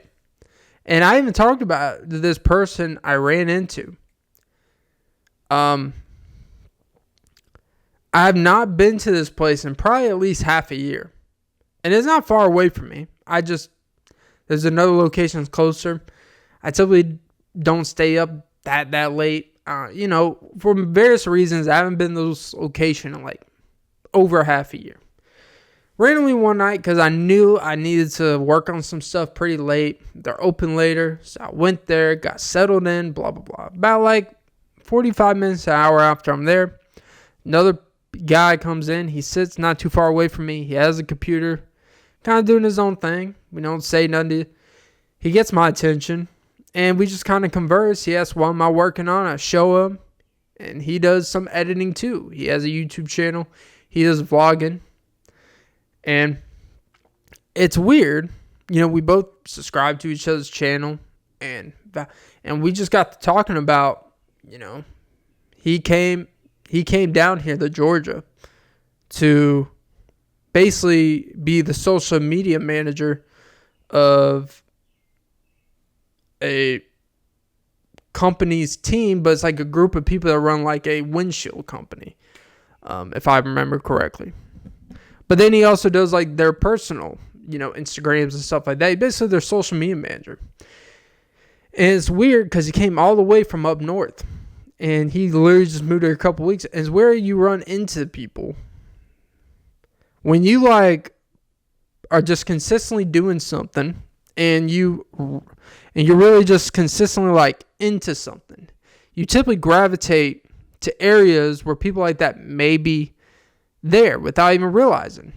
Speaker 2: And I even talked about this person I ran into. I have not been to this place in probably at least half a year. And it's not far away from me. There's another location that's closer. I typically don't stay up that late. for various reasons, I haven't been to this location in like over half a year. Randomly one night, because I knew I needed to work on some stuff pretty late. They're open later, so I went there, got settled in, blah, blah, blah. About like 45 minutes, an hour after I'm there, another guy comes in. He sits not too far away from me. He has a computer, kind of doing his own thing. We don't say nothing. He gets my attention, and we just kind of converse. He asks, what am I working on? I show him, and he does some editing too. He has a YouTube channel. He does vlogging. And it's weird, we both subscribe to each other's channel, and we just got to talking about, he came down here to Georgia to basically be the social media manager of a company's team, but it's like a group of people that run like a windshield company, if I remember correctly. But then he also does like their personal, Instagrams and stuff like that. Basically, their social media manager. And it's weird because he came all the way from up north. And he literally just moved here a couple weeks. And it's where you run into people when you like are just consistently doing something, and you're really just consistently like into something. You typically gravitate to areas where people like that may be there without even realizing.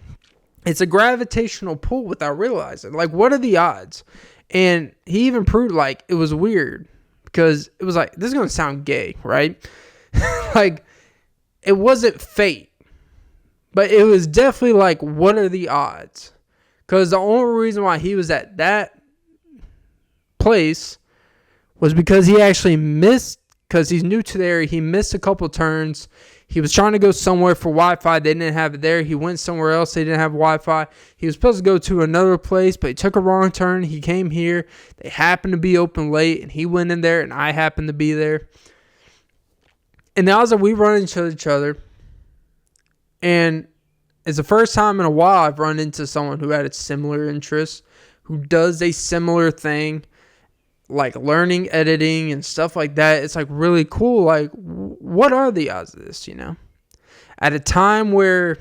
Speaker 2: It's a gravitational pull without realizing. Like, what are the odds? And he even proved like it was weird, because it was like, this is going to sound gay, right? Like, it wasn't fate, but it was definitely like, what are the odds? Because the only reason why he was at that place was because he actually missed, because he's new to the area, he missed a couple turns. He was trying to go somewhere for Wi-Fi. They didn't have it there. He went somewhere else. They didn't have Wi-Fi. He was supposed to go to another place, but he took a wrong turn. He came here. They happened to be open late, and he went in there, and I happened to be there. And now we run into each other, and it's the first time in a while I've run into someone who had a similar interest, who does a similar thing, like learning editing and stuff like that. It's like really cool. Like, what are the odds of this, At a time where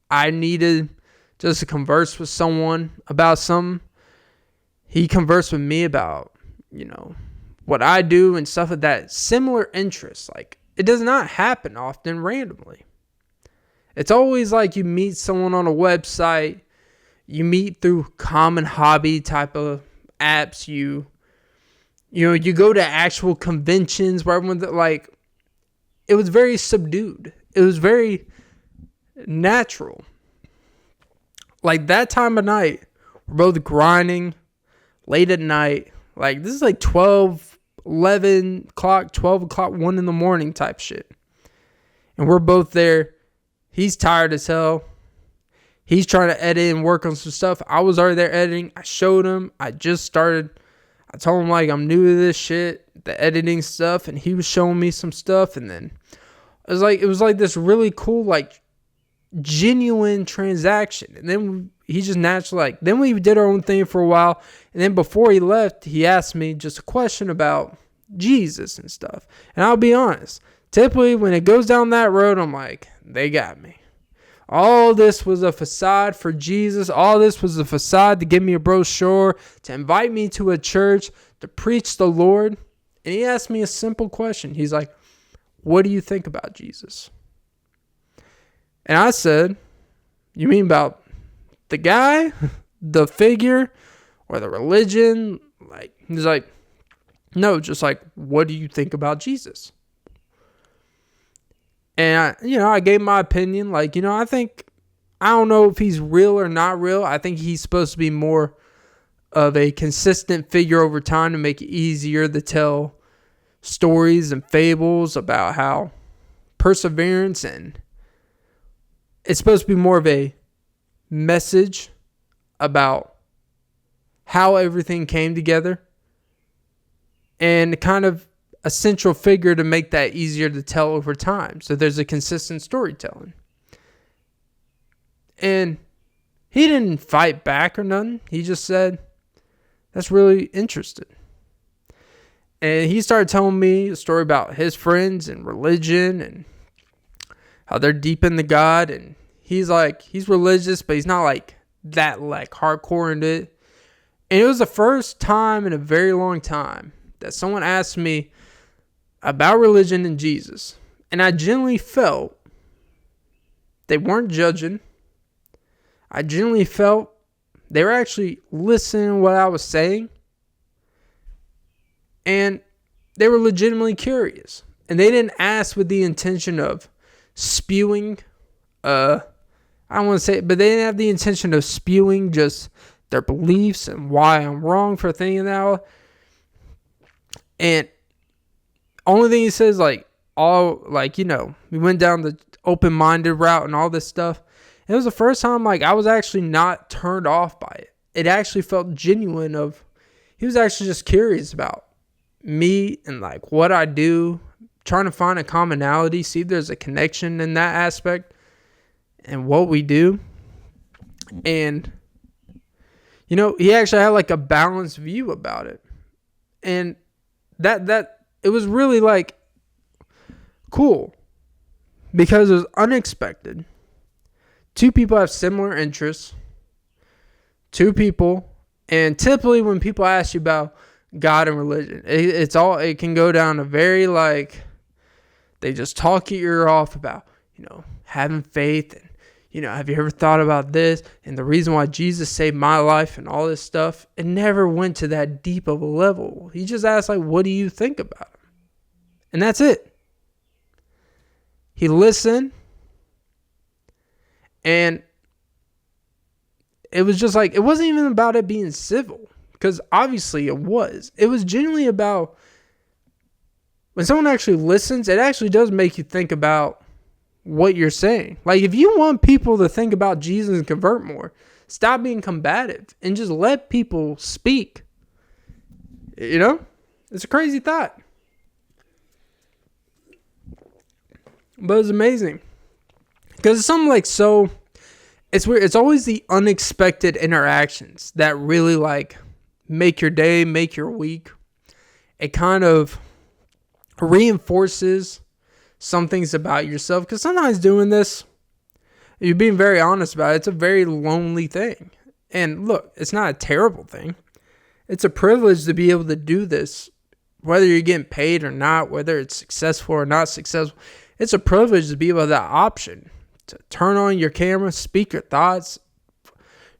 Speaker 2: I needed just to converse with someone about something, he conversed with me about, what I do and stuff like that. Similar interests. Like, it does not happen often randomly. It's always like you meet someone on a website, you meet through common hobby type of apps, you go to actual conventions where everyone's like, it was very subdued. It was very natural. Like, that time of night, we're both grinding late at night. Like, this is like 11 o'clock, 12 o'clock, 1 in the morning type shit. And we're both there. He's tired as hell. He's trying to edit and work on some stuff. I was already there editing. I showed him. I just started. I told him, like, I'm new to this shit, the editing stuff, and he was showing me some stuff, and then it was like this really cool, like, genuine transaction. And then he just naturally, like, then we did our own thing for a while, and then before he left, he asked me just a question about Jesus and stuff. And I'll be honest, typically when it goes down that road, I'm like, they got me. All this was a facade for Jesus. All this was a facade to give me a brochure, to invite me to a church, to preach the Lord. And he asked me a simple question. He's like, what do you think about Jesus? And I said, you mean about the guy, the figure, or the religion? Like, he's like, no, just like, what do you think about Jesus? And I gave my opinion. Like, I don't know if he's real or not real. I think he's supposed to be more of a consistent figure over time to make it easier to tell stories and fables about how perseverance, and it's supposed to be more of a message about how everything came together, and kind of a central figure to make that easier to tell over time. So there's a consistent storytelling. And he didn't fight back or nothing. He just said, that's really interesting. And he started telling me a story about his friends and religion and how they're deep into God. And he's like, he's religious, but he's not like that like hardcore into it. And it was the first time in a very long time that someone asked me about religion and Jesus. And I genuinely felt they weren't judging. I genuinely felt they were actually listening to what I was saying. And they were legitimately curious. And they didn't ask with the intention of spewing, I don't want to say it, but they didn't have the intention of spewing just their beliefs and why I'm wrong for thinking that. And only thing he says, like, all, like, you know, we went down the open-minded route and all this stuff. And it was the first time, like, I was actually not turned off by it. It actually felt genuine of, he was actually just curious about me and, like, what I do, trying to find a commonality, see if there's a connection in that aspect and what we do. And, you know, he actually had, like, a balanced view about it. And that it was really, like, cool because it was unexpected. Two people have similar interests. Two people, and typically when people ask you about God and religion, it can go down a very, like, they just talk your ear off about, you know, having faith and, you know, have you ever thought about this and the reason why Jesus saved my life and all this stuff. It never went to that deep of a level. He just asked, like, what do you think about him? And that's it. He listened, and it was just like, it wasn't even about it being civil, because obviously it was. It was genuinely about, when someone actually listens, it actually does make you think about what you're saying. Like, if you want people to think about Jesus and convert more, stop being combative and just let people speak. You know? It's a crazy thought. But it's amazing. Because it's something like so... It's weird. It's always the unexpected interactions that really, like, make your day, make your week. It kind of reinforces some things about yourself. Because sometimes doing this, you're being very honest about it, it's a very lonely thing. And look, it's not a terrible thing. It's a privilege to be able to do this, whether you're getting paid or not, whether it's successful or not successful. It's a privilege to be able to have that option. To turn on your camera, speak your thoughts,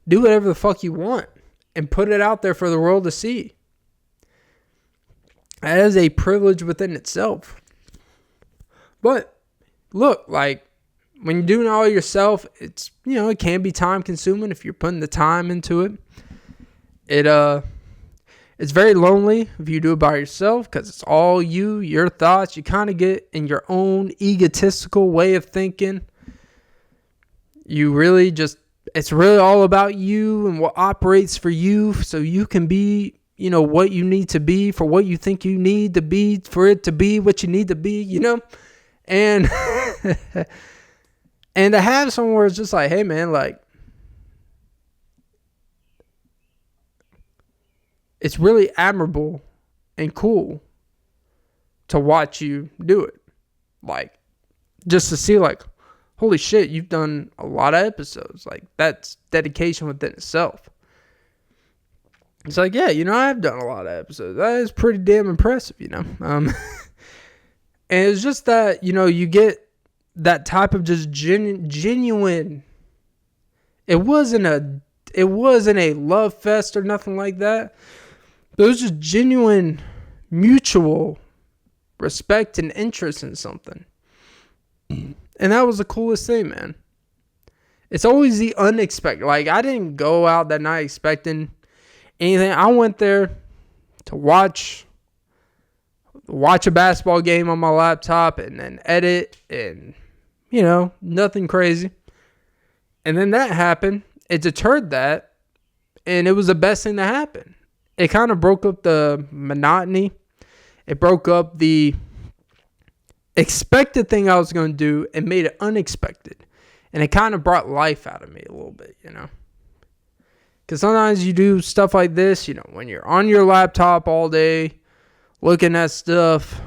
Speaker 2: do whatever the fuck you want, and put it out there for the world to see. That is a privilege within itself. But look, like, when you're doing it all yourself, it's, you know, it can be time consuming if you're putting the time into it. It's very lonely if you do it by yourself, because it's all you, your thoughts. You kind of get in your own egotistical way of thinking. You really just, it's really all about you and what operates for you, so you can be, you know, what you need to be for what you think you need to be for it to be what you need to be, you know? And and to have someone where it's just like, hey man, like, it's really admirable and cool to watch you do it. Like, just to see, like, holy shit, you've done a lot of episodes. Like, that's dedication within itself. It's like, yeah, you know, I've done a lot of episodes. That is pretty damn impressive, you know. And it's just that, you know, you get that type of just genuine. It wasn't a love fest or nothing like that. But it was just genuine, mutual respect and interest in something. And that was the coolest thing, man. It's always the unexpected. Like, I didn't go out that night expecting anything. I went there to watch a basketball game on my laptop and then edit and, you know, nothing crazy. And then that happened. It deterred that. And it was the best thing to happen. It kind of broke up the monotony. It broke up the expected thing I was going to do and made it unexpected. And it kind of brought life out of me a little bit, you know. Because sometimes you do stuff like this, you know, when you're on your laptop all day, looking at stuff,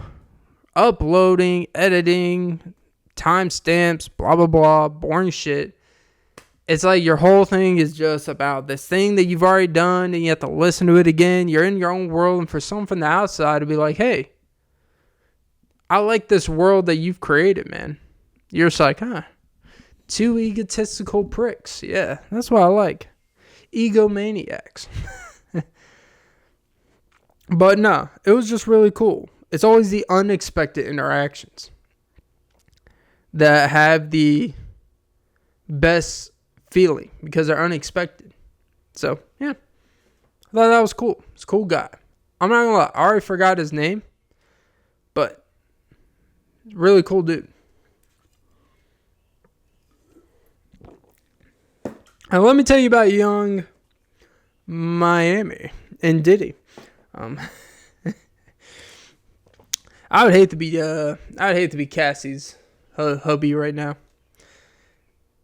Speaker 2: uploading, editing, timestamps, blah, blah, blah, boring shit. It's like your whole thing is just about this thing that you've already done and you have to listen to it again. You're in your own world, and for someone from the outside to be like, hey, I like this world that you've created, man. You're just like, two egotistical pricks. Yeah, that's what I like. Egomaniacs. But no, it was just really cool. It's always the unexpected interactions that have the best feeling because they're unexpected. So, yeah. I thought that was cool. It's a cool guy. I'm not gonna lie, I already forgot his name, but really cool dude. And let me tell you about young Miami and Diddy. I would hate to be Cassie's hubby right now.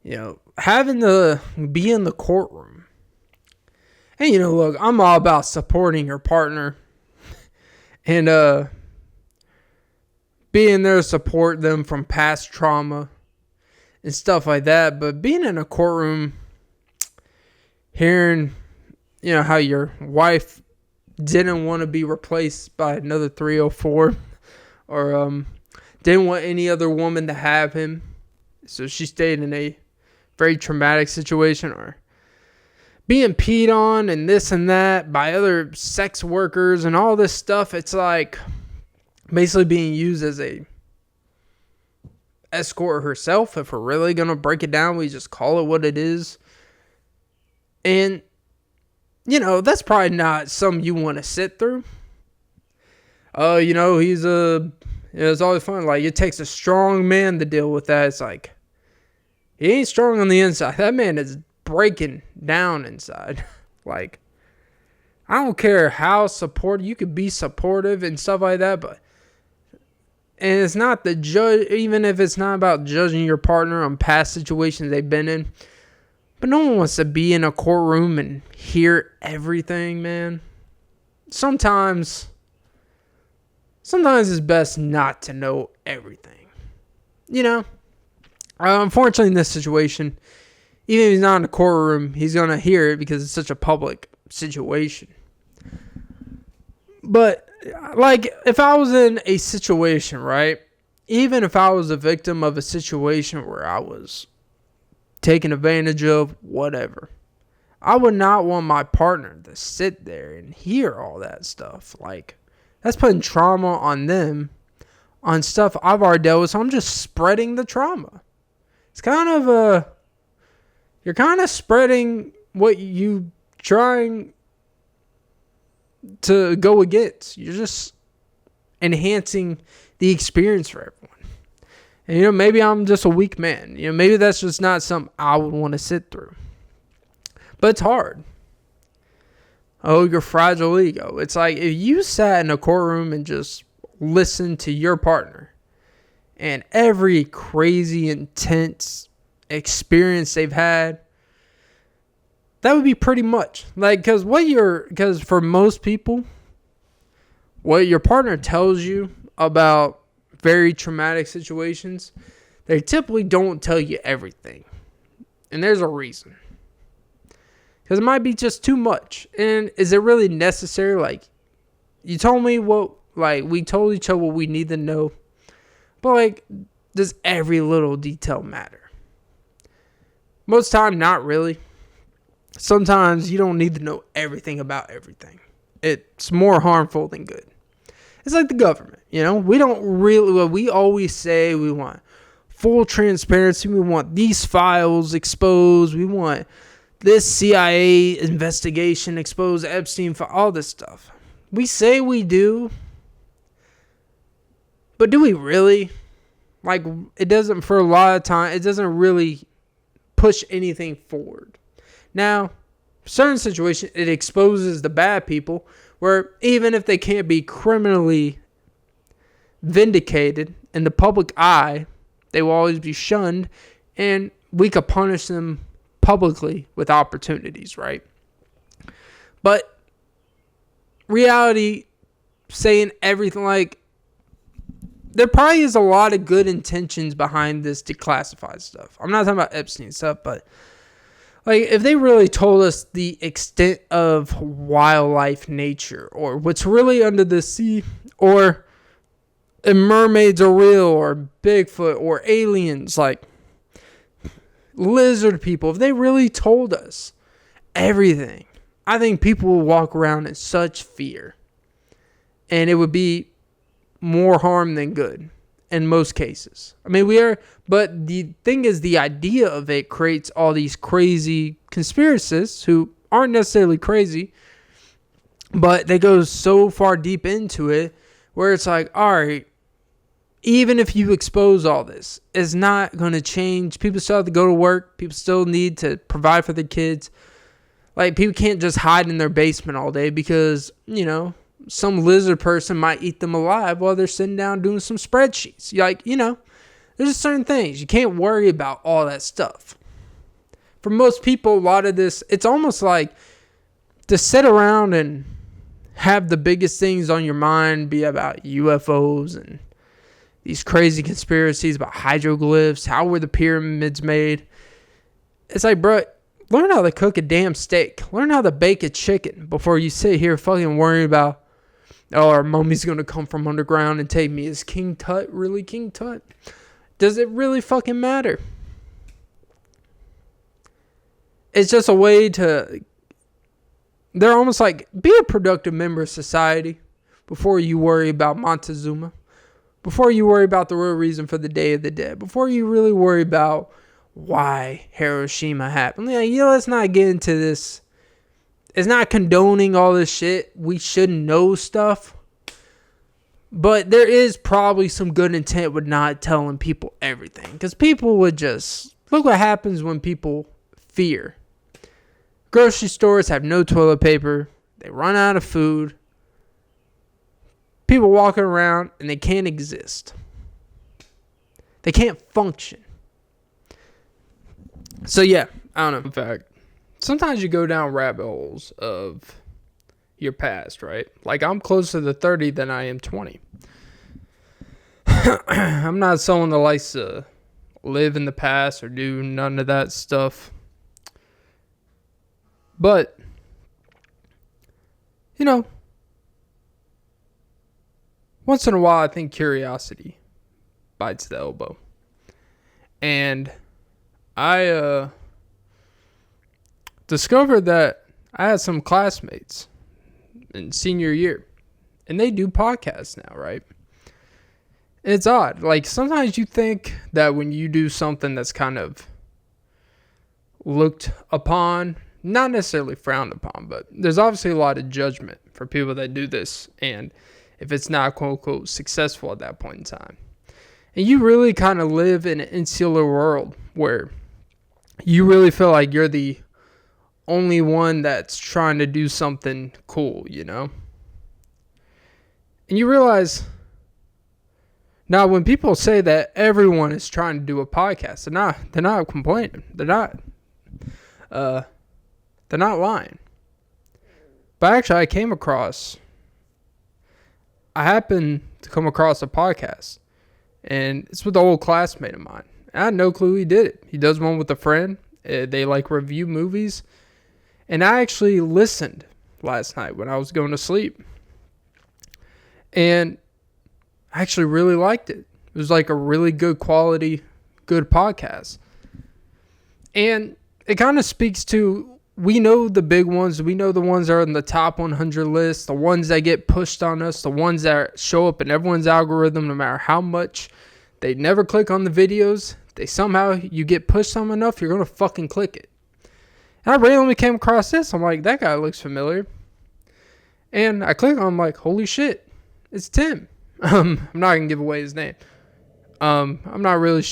Speaker 2: You know, having to be in the courtroom. And you know, look, I'm all about supporting your partner and being there to support them from past trauma and stuff like that. But being in a courtroom, hearing, you know, how your wife didn't want to be replaced by another 304 or didn't want any other woman to have him, so she stayed in a very traumatic situation, or being peed on and this and that by other sex workers and all this stuff. It's like basically being used as a escort herself. If we're really gonna break it down, we just call it what it is. And you know, that's probably not something you want to sit through. You know, it's always fun. Like, it takes a strong man to deal with that. It's like, he ain't strong on the inside. That man is breaking down inside. Like, I don't care how supportive, you could be supportive and stuff like that, and it's not the judge, even if it's not about judging your partner on past situations they've been in. But no one wants to be in a courtroom and hear everything, man. Sometimes it's best not to know everything. You know? Unfortunately, in this situation, even if he's not in a courtroom, he's going to hear it because it's such a public situation. But, like, if I was in a situation, right? Even if I was a victim of a situation where I was taken advantage of, whatever, I would not want my partner to sit there and hear all that stuff. Like, that's putting trauma on them, on stuff I've already dealt with, so I'm just spreading the trauma. It's kind of you're kind of spreading what you trying to go against. You're just enhancing the experience for everyone. And, you know, maybe I'm just a weak man. You know, maybe that's just not something I would want to sit through. But it's hard. Oh, your fragile ego. It's like if you sat in a courtroom and just listened to your partner and every crazy, intense experience they've had, that would be pretty much. Like, because for most people, what your partner tells you about very traumatic situations, they typically don't tell you everything. And there's a reason. Because it might be just too much. And is it really necessary? Like, you told me we told each other what we need to know. But, like, does every little detail matter? Most time, not really. Sometimes you don't need to know everything about everything. It's more harmful than good. It's like the government, you know? We always say we want full transparency. We want these files exposed. We want this CIA investigation exposed, Epstein, all this stuff. We say we do, but do we really? Like, it doesn't, for a lot of time, it doesn't really push anything forward. Now, certain situations, it exposes the bad people, where even if they can't be criminally vindicated in the public eye, they will always be shunned, and we could punish them publicly with opportunities, right? But reality saying everything. Like, there probably is a lot of good intentions behind this declassified stuff. I'm not talking about Epstein stuff, but like, if they really told us the extent of wildlife nature, or what's really under the sea, or if mermaids are real, or Bigfoot, or aliens, like lizard people, if they really told us everything, I think people would walk around in such fear. And it would be more harm than good in most cases. I mean, but the thing is, the idea of it creates all these crazy conspiracists who aren't necessarily crazy, but they go so far deep into it where it's like, all right, even if you expose all this, it's not going to change. People still have to go to work. People still need to provide for their kids. Like, people can't just hide in their basement all day because, some lizard person might eat them alive while they're sitting down doing some spreadsheets. Like, there's just certain things. You can't worry about all that stuff. For most people, a lot of this, it's almost like to sit around and have the biggest things on your mind be about UFOs and these crazy conspiracies about hieroglyphs. How were the pyramids made? It's like, bro, learn how to cook a damn steak. Learn how to bake a chicken before you sit here fucking worrying about, oh, our mummy's going to come from underground and take me. Is King Tut really King Tut? Does it really fucking matter? It's just a way to... They're almost like, be a productive member of society before you worry about Montezuma. Before you worry about the real reason for the Day of the Dead. Before you really worry about why Hiroshima happened. Let's not get into this. It's not condoning all this shit. We should know stuff. But there is probably some good intent with not telling people everything. Because people would just... Look what happens when people fear. Grocery stores have no toilet paper. They run out of food. People walking around and they can't exist. They can't function. So yeah, I don't know. In fact, sometimes you go down rabbit holes of your past, right? Like, I'm closer to 30 than I am 20. I'm not someone that likes to live in the past or do none of that stuff. But, once in a while, I think curiosity bites the elbow. And I discovered that I had some classmates in senior year, and they do podcasts now, right? It's odd. Like, sometimes you think that when you do something that's kind of looked upon, not necessarily frowned upon, but there's obviously a lot of judgment for people that do this, and if it's not quote unquote successful at that point in time. And you really kind of live in an insular world where you really feel like you're the only one that's trying to do something cool, And you realize now when people say that everyone is trying to do a podcast, they're not complaining. They're not lying. But actually, I happened to come across a podcast, and it's with an old classmate of mine. I had no clue he did it. He does one with a friend. They review movies. And I actually listened last night when I was going to sleep. And I actually really liked it. It was like a really good quality, good podcast. And it kind of speaks to, we know the big ones. We know the ones that are in the top 100 list, the ones that get pushed on us, the ones that show up in everyone's algorithm no matter how much they never click on the videos. You get pushed on enough, you're going to fucking click it. And I randomly came across this. I'm like, that guy looks familiar. And I click on him, I'm like, holy shit, it's Tim. I'm not going to give away his name. I'm not really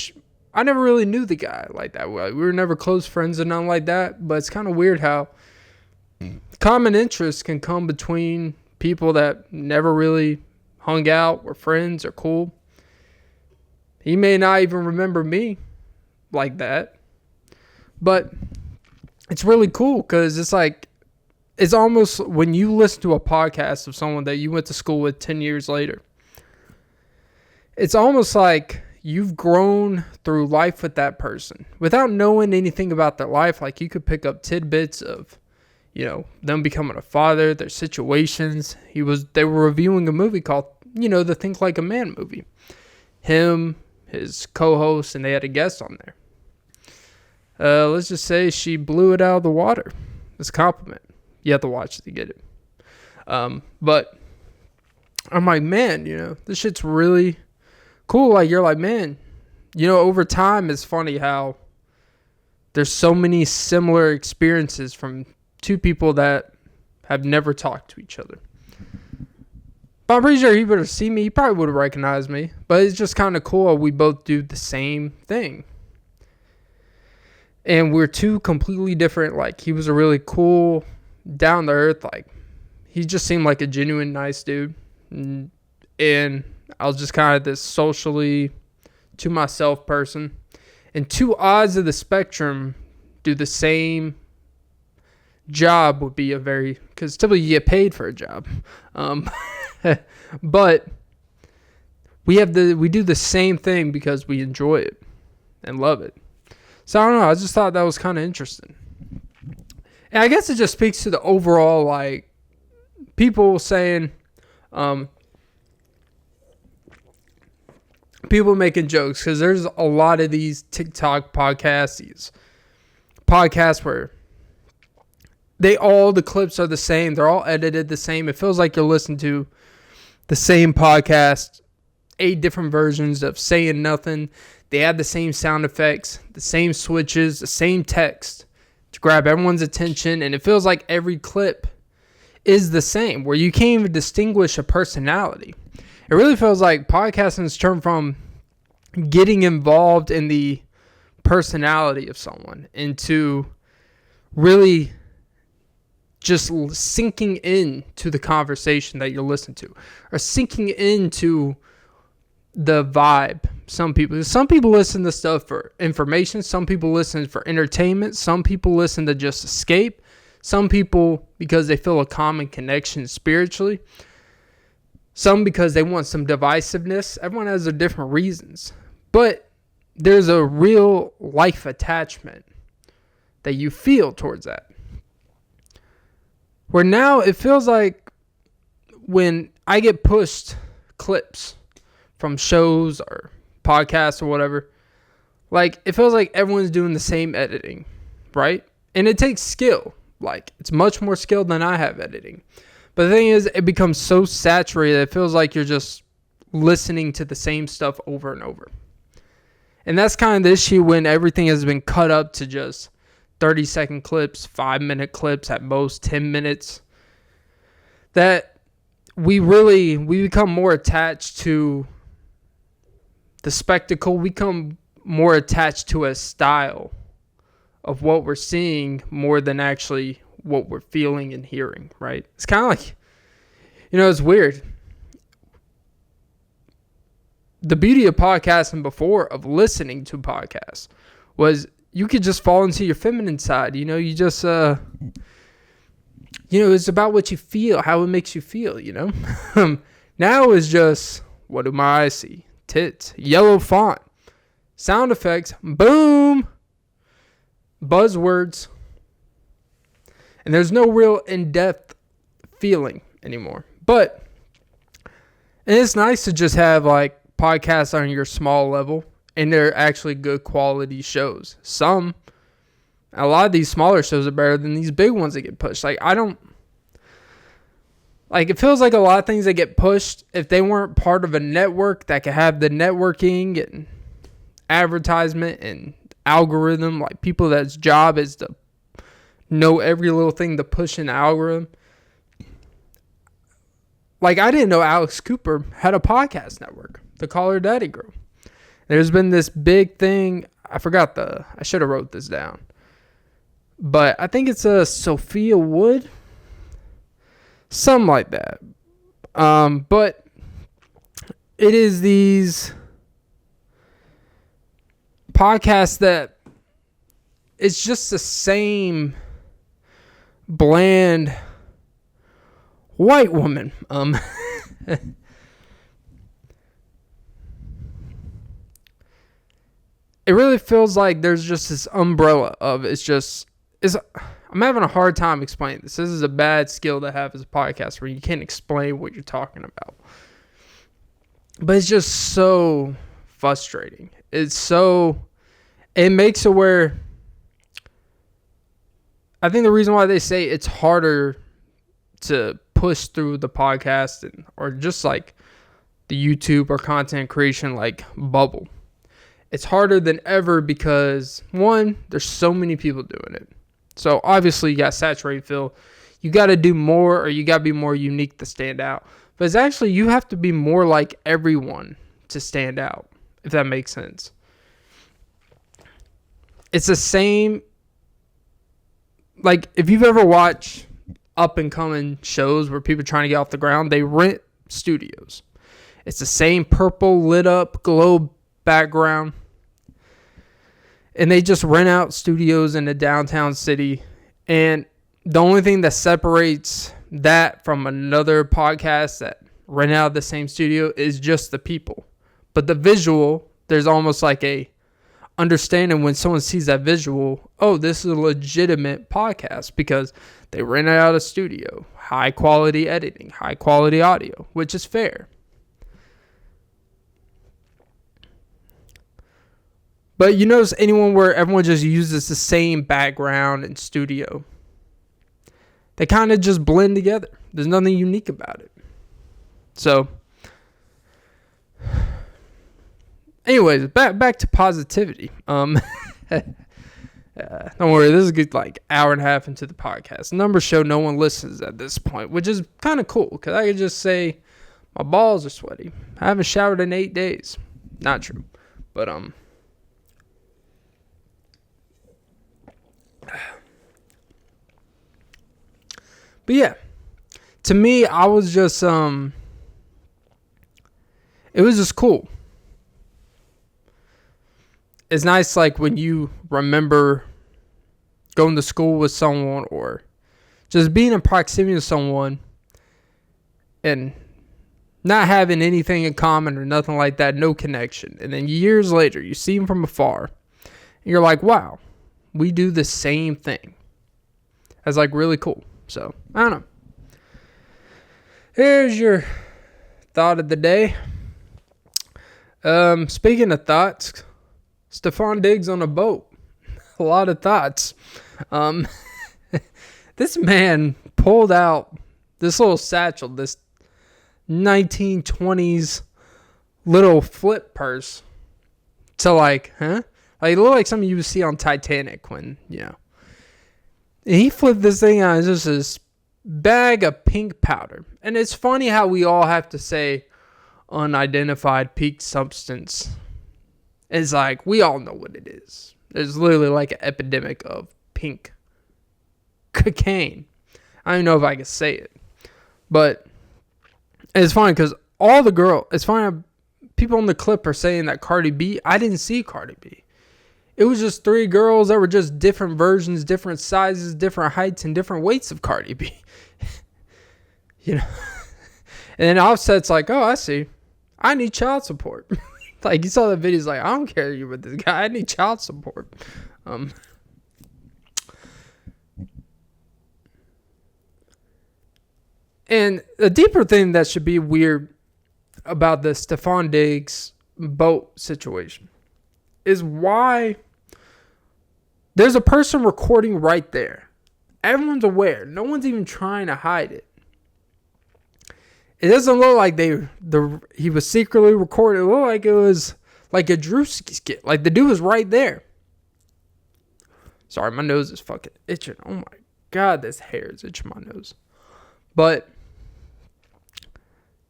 Speaker 2: I never really knew the guy like that. We were never close friends or nothing like that. But it's kind of weird how common interests can come between people that never really hung out, were friends, or cool. He may not even remember me like that. But it's really cool because it's like it's almost when you listen to a podcast of someone that you went to school with 10 years later, it's almost like you've grown through life with that person without knowing anything about their life. Like you could pick up tidbits of, them becoming a father, their situations. They were reviewing a movie called, the Think Like a Man movie. Him, his co-host, and they had a guest on there. Let's just say she blew it out of the water. It's a compliment. You have to watch it to get it. But I'm like, man, this shit's really cool. Like, you're like, man, over time, it's funny how there's so many similar experiences from two people that have never talked to each other. But I'm pretty sure he would have seen me. He probably would have recognized me. But it's just kind of cool. We both do the same thing. And we're two completely different. Like, he was a really cool, down to earth. Like, he just seemed like a genuine, nice dude. And I was just kind of this socially to myself person. And two odds of the spectrum do the same job would be because typically you get paid for a job. But we do the same thing because we enjoy it and love it. So I don't know. I just thought that was kind of interesting. And I guess it just speaks to the overall, like, people saying, people making jokes, because there's a lot of these TikTok podcasts, where the clips are the same. They're all edited the same. It feels like you're listening to the same podcast, 8 different versions of saying nothing. They add the same sound effects, the same switches, the same text to grab everyone's attention. And it feels like every clip is the same, where you can't even distinguish a personality. It really feels like podcasting has turned from getting involved in the personality of someone into really just sinking into the conversation that you're listening to, or sinking into the vibe. Some people listen to stuff for information. Some people listen for entertainment. Some people listen to just escape. Some people because they feel a common connection spiritually. Some because they want some divisiveness. Everyone has their different reasons. But there's a real life attachment that you feel towards that. Where now it feels like when I get pushed clips from shows or podcasts or whatever, like, it feels like everyone's doing the same editing, right? And it takes skill. Like, it's much more skill than I have editing. But the thing is, it becomes so saturated, it feels like you're just listening to the same stuff over and over. And that's kind of the issue when everything has been cut up to just 30-second clips, 5-minute clips, at most 10 minutes. That we become more attached to the spectacle. We become more attached to a style of what we're seeing more than actually what we're feeling and hearing, right? It's kind of like, it's weird. The beauty of podcasting before, of listening to podcasts, was you could just fall into your feminine side. You just, it's about what you feel, how it makes you feel, Now it's just, what do my eyes see? Tits, yellow font, sound effects, boom, buzzwords. And there's no real in-depth feeling anymore. But, and it's nice to just have, like, podcasts on your small level, and they're actually good quality shows. A lot of these smaller shows are better than these big ones that get pushed. Like, it feels like a lot of things that get pushed, if they weren't part of a network that could have the networking and advertisement and algorithm, like people that's job is to know every little thing to push an algorithm. Like, I didn't know Alex Cooper had a podcast network, the Call Her Daddy Girl. There's been this big thing. I should have wrote this down. But I think it's a Sophia Wood. Something like that. But it is these podcasts that it's just the same bland white woman. It really feels like there's just this umbrella of I'm having a hard time explaining this. This is a bad skill to have as a podcaster where you can't explain what you're talking about. But it's just so frustrating. It makes it where I think the reason why they say it's harder to push through the podcast or just like the YouTube or content creation like bubble. It's harder than ever because, one, there's so many people doing it. So obviously you got saturated fill. You got to do more or you got to be more unique to stand out. But it's actually, you have to be more like everyone to stand out, if that makes sense. It's the same, like if you've ever watched up and coming shows where people are trying to get off the ground, they rent studios. It's the same purple lit up globe background. And they just rent out studios in a downtown city. And the only thing that separates that from another podcast that rent out the same studio is just the people. But the visual, there's almost like a understanding when someone sees that visual, oh, this is a legitimate podcast because they rented out a studio, high quality editing, high quality audio, which is fair. But you notice anyone where everyone just uses the same background and studio, they kind of just blend together. There's nothing unique about it. So, anyways, back to positivity. Don't worry, this is a good like hour and a half into the podcast. Numbers show no one listens at this point, which is kind of cool because I could just say my balls are sweaty. I haven't showered in 8 days. Not true, but But yeah, to me, I was just, it was just cool. It's nice, like, when you remember going to school with someone or just being in proximity to someone and not having anything in common or nothing like that, no connection. And then years later, you see them from afar, and you're like, wow, we do the same thing. That's, like, really cool. So, I don't know. Here's your thought of the day. Speaking of thoughts, Stefon Diggs on a boat. A lot of thoughts. This man pulled out this little satchel, this 1920s little flip purse to like, Like it looked like something you would see on Titanic when, And he flipped this thing out. It's just this bag of pink powder. And it's funny how we all have to say unidentified pink substance. It's like, we all know what it is. There's literally like an epidemic of pink cocaine. I don't even know if I can say it. But it's funny because it's funny people on the clip are saying that Cardi B, I didn't see Cardi B. It was just 3 girls that were just different versions, different sizes, different heights, and different weights of Cardi B. And then Offset's like, oh, I see. I need child support. Like, you saw the videos like, I don't care you with this guy. I need child support. And the deeper thing that should be weird about the Stefon Diggs boat situation is why there's a person recording right there. Everyone's aware. No one's even trying to hide it. It doesn't look like he was secretly recording. It looked like it was like a Drewski skit. Like the dude was right there. Sorry, my nose is fucking itching. Oh my God, this hair is itching my nose. But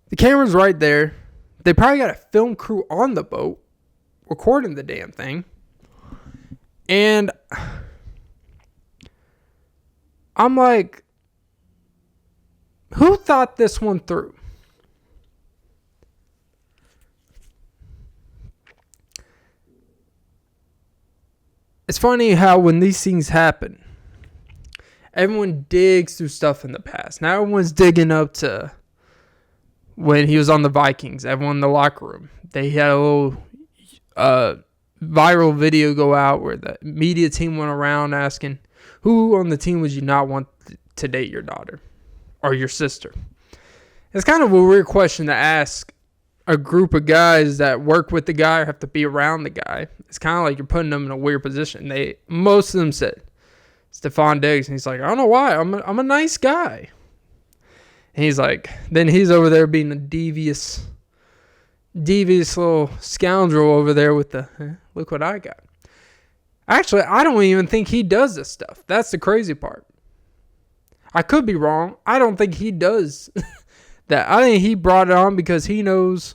Speaker 2: the camera's right there. They probably got a film crew on the boat recording the damn thing. And I'm like, who thought this one through? It's funny how when these things happen, everyone digs through stuff in the past. Now everyone's digging up to when he was on the Vikings. Everyone in the locker room, they had a little viral video go out where the media team went around asking, who on the team would you not want to date your daughter or your sister? It's kind of a weird question to ask a group of guys that work with the guy or have to be around the guy. It's kind of like you're putting them in a weird position. Most of them said Stefon Diggs, and he's like, I don't know why. I'm a nice guy. And he's like, then he's over there being a devious little scoundrel over there with the, look what I got. Actually, I don't even think he does this stuff. That's the crazy part. I could be wrong. I don't think he does that. I think he brought it on because he knows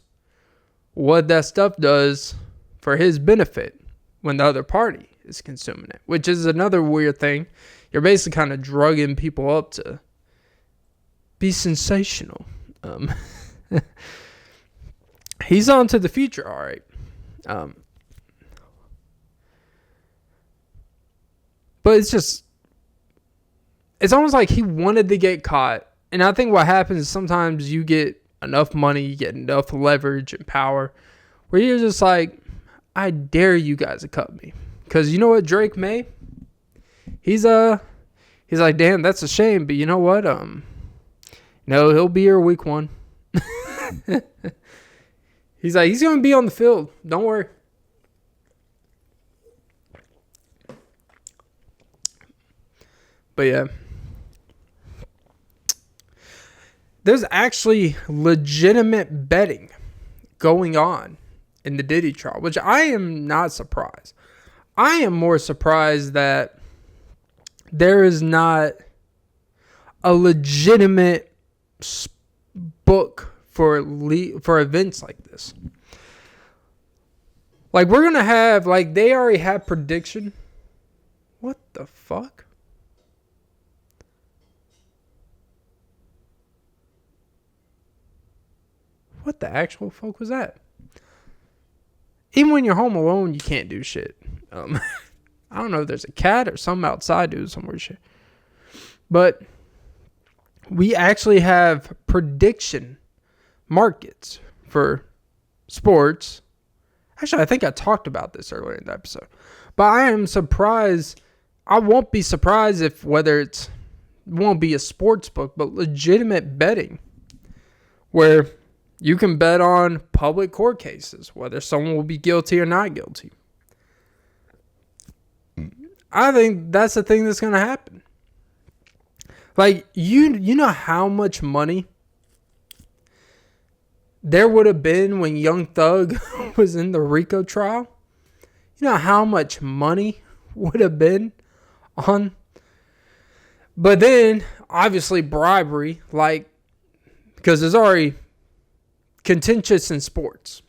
Speaker 2: what that stuff does for his benefit when the other party is consuming it, which is another weird thing. You're basically kind of drugging people up to be sensational. He's on to the future, all right. But it's almost like he wanted to get caught. And I think what happens is sometimes you get enough money, you get enough leverage and power where you're just like, I dare you guys to cut me. Because you know what Drake may? He's like, damn, that's a shame. But you know what? He'll be here week 1. He's like, he's going to be on the field. Don't worry. But yeah. There's actually legitimate betting going on in the Diddy trial, which I am not surprised. I am more surprised that there is not a legitimate book for events like this. Like, we're going to have, like, they already have prediction. What the fuck? What the actual fuck was that? Even when you're home alone, you can't do shit. I don't know if there's a cat or something outside doing some weird shit. But we actually have prediction markets for sports. Actually, I think I talked about this earlier in the episode. But I am surprised. I won't be surprised if it won't be a sports book, but legitimate betting where you can bet on public court cases, whether someone will be guilty or not guilty. I think that's the thing that's going to happen. Like, you know how much money there would have been when Young Thug was in the RICO trial? You know how much money would have been on? But then, obviously, bribery, because there's already contentious in sports.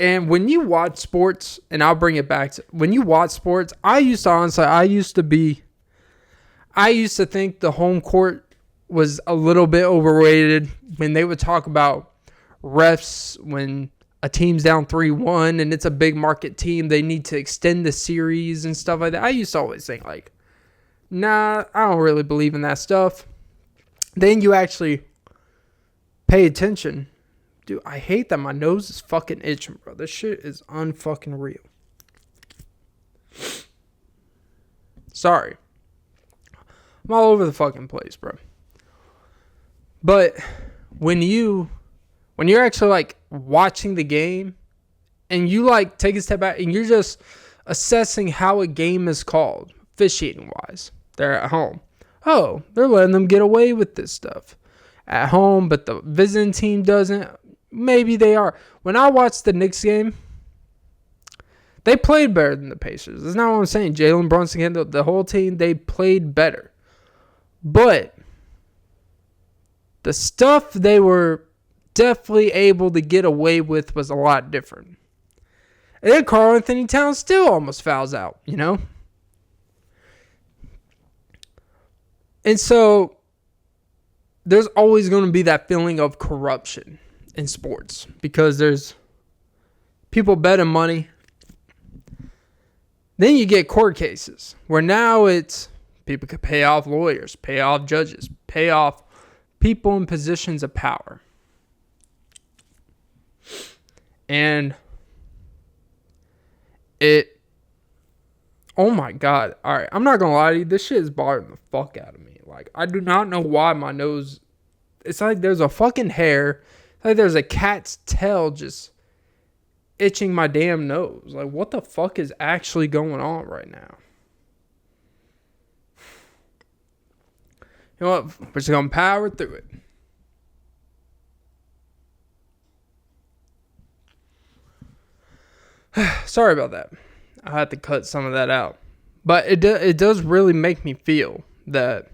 Speaker 2: And when you watch sports, and I'll bring it back to, when you watch sports, I used to think the home court was a little bit overrated when they would talk about refs when a team's down 3-1 and it's a big market team, they need to extend the series and stuff like that. I used to always think like, nah, I don't really believe in that stuff. Then you actually pay attention. Dude, I hate that my nose is fucking itching, bro. This shit is unfucking real. Sorry. I'm all over the fucking place, bro. But when you're actually like watching the game and you like take a step back and you're just assessing how a game is called, officiating wise, they're at home. Oh, they're letting them get away with this stuff at home, but the visiting team doesn't. Maybe they are. When I watched the Knicks game, they played better than the Pacers. That's not what I'm saying. Jalen Brunson, the whole team, they played better. But the stuff they were definitely able to get away with was a lot different. And then Karl Anthony Towns still almost fouls out, you know? And so there's always going to be that feeling of corruption in sports because there's people betting money. Then you get court cases where now it's People could pay off lawyers, pay off judges, pay off people in positions of power. And oh my God. All right, I'm not going to lie to you. This shit is bothering the fuck out of me. Like, I do not know why my nose, it's like there's a fucking hair. It's like there's a cat's tail just itching my damn nose. Like, what the fuck is actually going on right now? You know what? We're just going to power through it. Sorry about that. I had to cut some of that out. But it does really make me feel that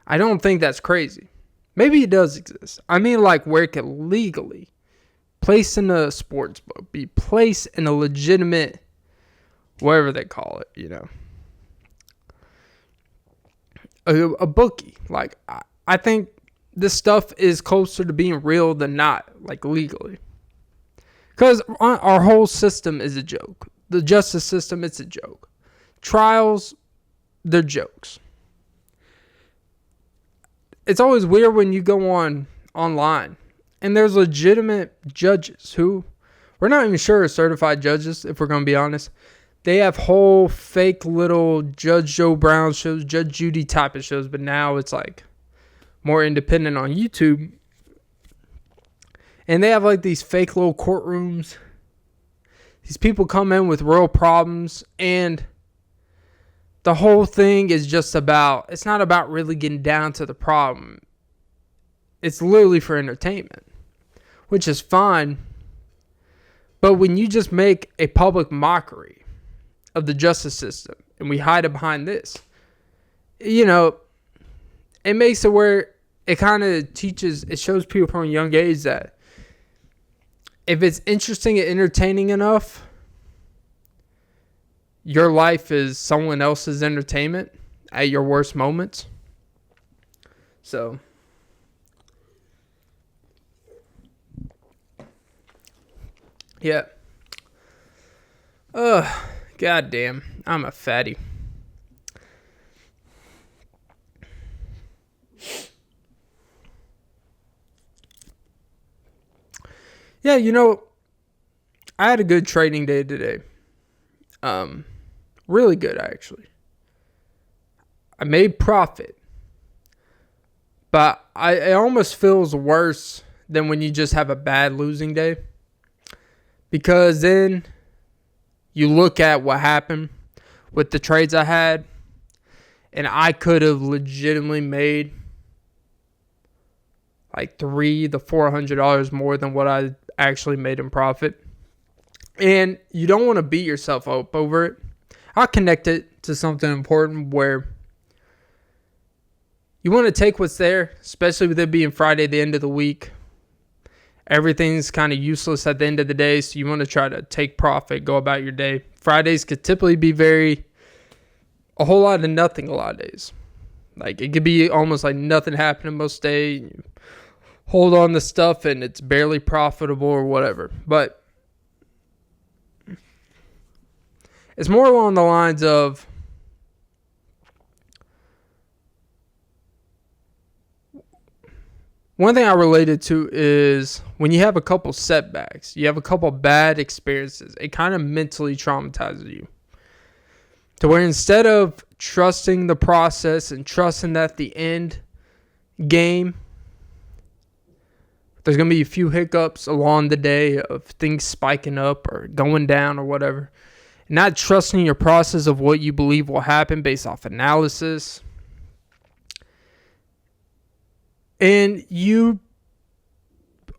Speaker 2: I don't think that's crazy. Maybe it does exist. I mean, like, where it could legally place in a sports book, be placed in a legitimate, whatever they call it, you know, a bookie. Like, I think this stuff is closer to being real than not, like, legally. Because our whole system is a joke. The justice system, it's a joke. Trials, they're jokes. It's always weird when you go online and there's legitimate judges who we're not even sure are certified judges, if we're going to be honest. They have whole fake little Judge Joe Brown shows, Judge Judy type of shows, but now it's like more independent on YouTube. And they have like these fake little courtrooms. These people come in with real problems, and the whole thing is just about, it's not about really getting down to the problem. It's literally for entertainment, which is fine. But when you just make a public mockery of the justice system and we hide it behind this, you know, it makes it where it kind of teaches, it shows people from a young age that if it's interesting and entertaining enough, your life is someone else's entertainment at your worst moments. So, yeah. Goddamn, I'm a fatty. Yeah, you know, I had a good trading day today. Really good, actually. I made profit. But it almost feels worse than when you just have a bad losing day. Because then you look at what happened with the trades I had, and I could have legitimately made like $300 to $400 more than what I actually made in profit. And you don't want to beat yourself up over it. I'll connect it to something important where you want to take what's there, especially with it being Friday, the end of the week. Everything's kind of useless at the end of the day, so you want to try to take profit, go about your day. Fridays could typically be a whole lot of nothing a lot of days. Like, it could be almost like nothing happening most days. You hold on to stuff and it's barely profitable or whatever. But it's more along the lines of one thing I related to is when you have a couple setbacks, you have a couple bad experiences, it kind of mentally traumatizes you. To where instead of trusting the process and trusting that the end game, there's going to be a few hiccups along the day of things spiking up or going down or whatever. Not trusting your process of what you believe will happen based off analysis. And you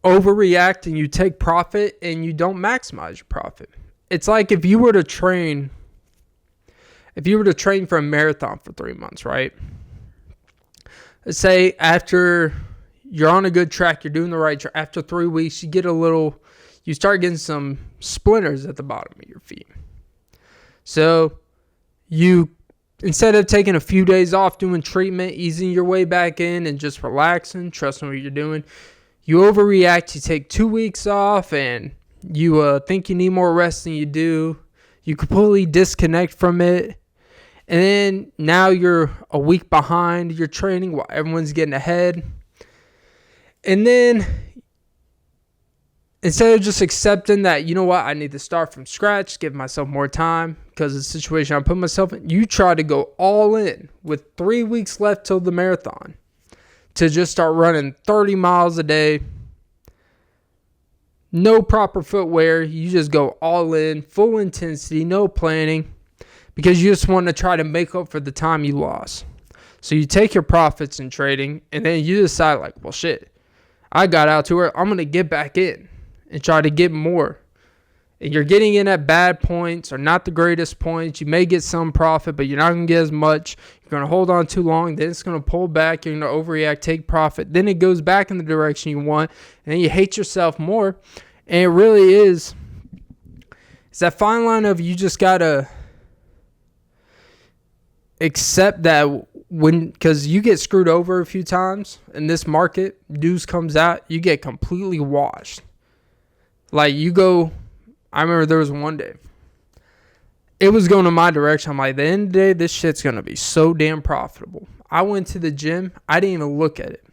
Speaker 2: overreact and you take profit and you don't maximize your profit. It's like if you were to train for a marathon for 3 months, right? Let's say after you're on a good track, you're doing the right track. After 3 weeks, you start getting some splinters at the bottom of your feet. So you, instead of taking a few days off doing treatment, easing your way back in and just relaxing, trusting what you're doing, you overreact. You take 2 weeks off and you think you need more rest than you do. You completely disconnect from it. And then now you're a week behind your training while everyone's getting ahead. And then instead of just accepting that, you know what, I need to start from scratch, give myself more time because of the situation I put myself in, you try to go all in with 3 weeks left till the marathon to just start running 30 miles a day. No proper footwear. You just go all in, full intensity, no planning, because you just want to try to make up for the time you lost. So you take your profits in trading, and then you decide, like, well, shit, I got out to it. I'm going to get back in and try to get more. And you're getting in at bad points or not the greatest points. You may get some profit, but you're not going to get as much. You're going to hold on too long. Then it's going to pull back. You're going to overreact, take profit. Then it goes back in the direction you want. And then you hate yourself more. And it really is. It's that fine line of you just got to accept that because you get screwed over a few times in this market, news comes out, you get completely washed. Like you go, I remember there was one day, it was going in my direction. I'm like, at the end of the day, this shit's going to be so damn profitable. I went to the gym. I didn't even look at it.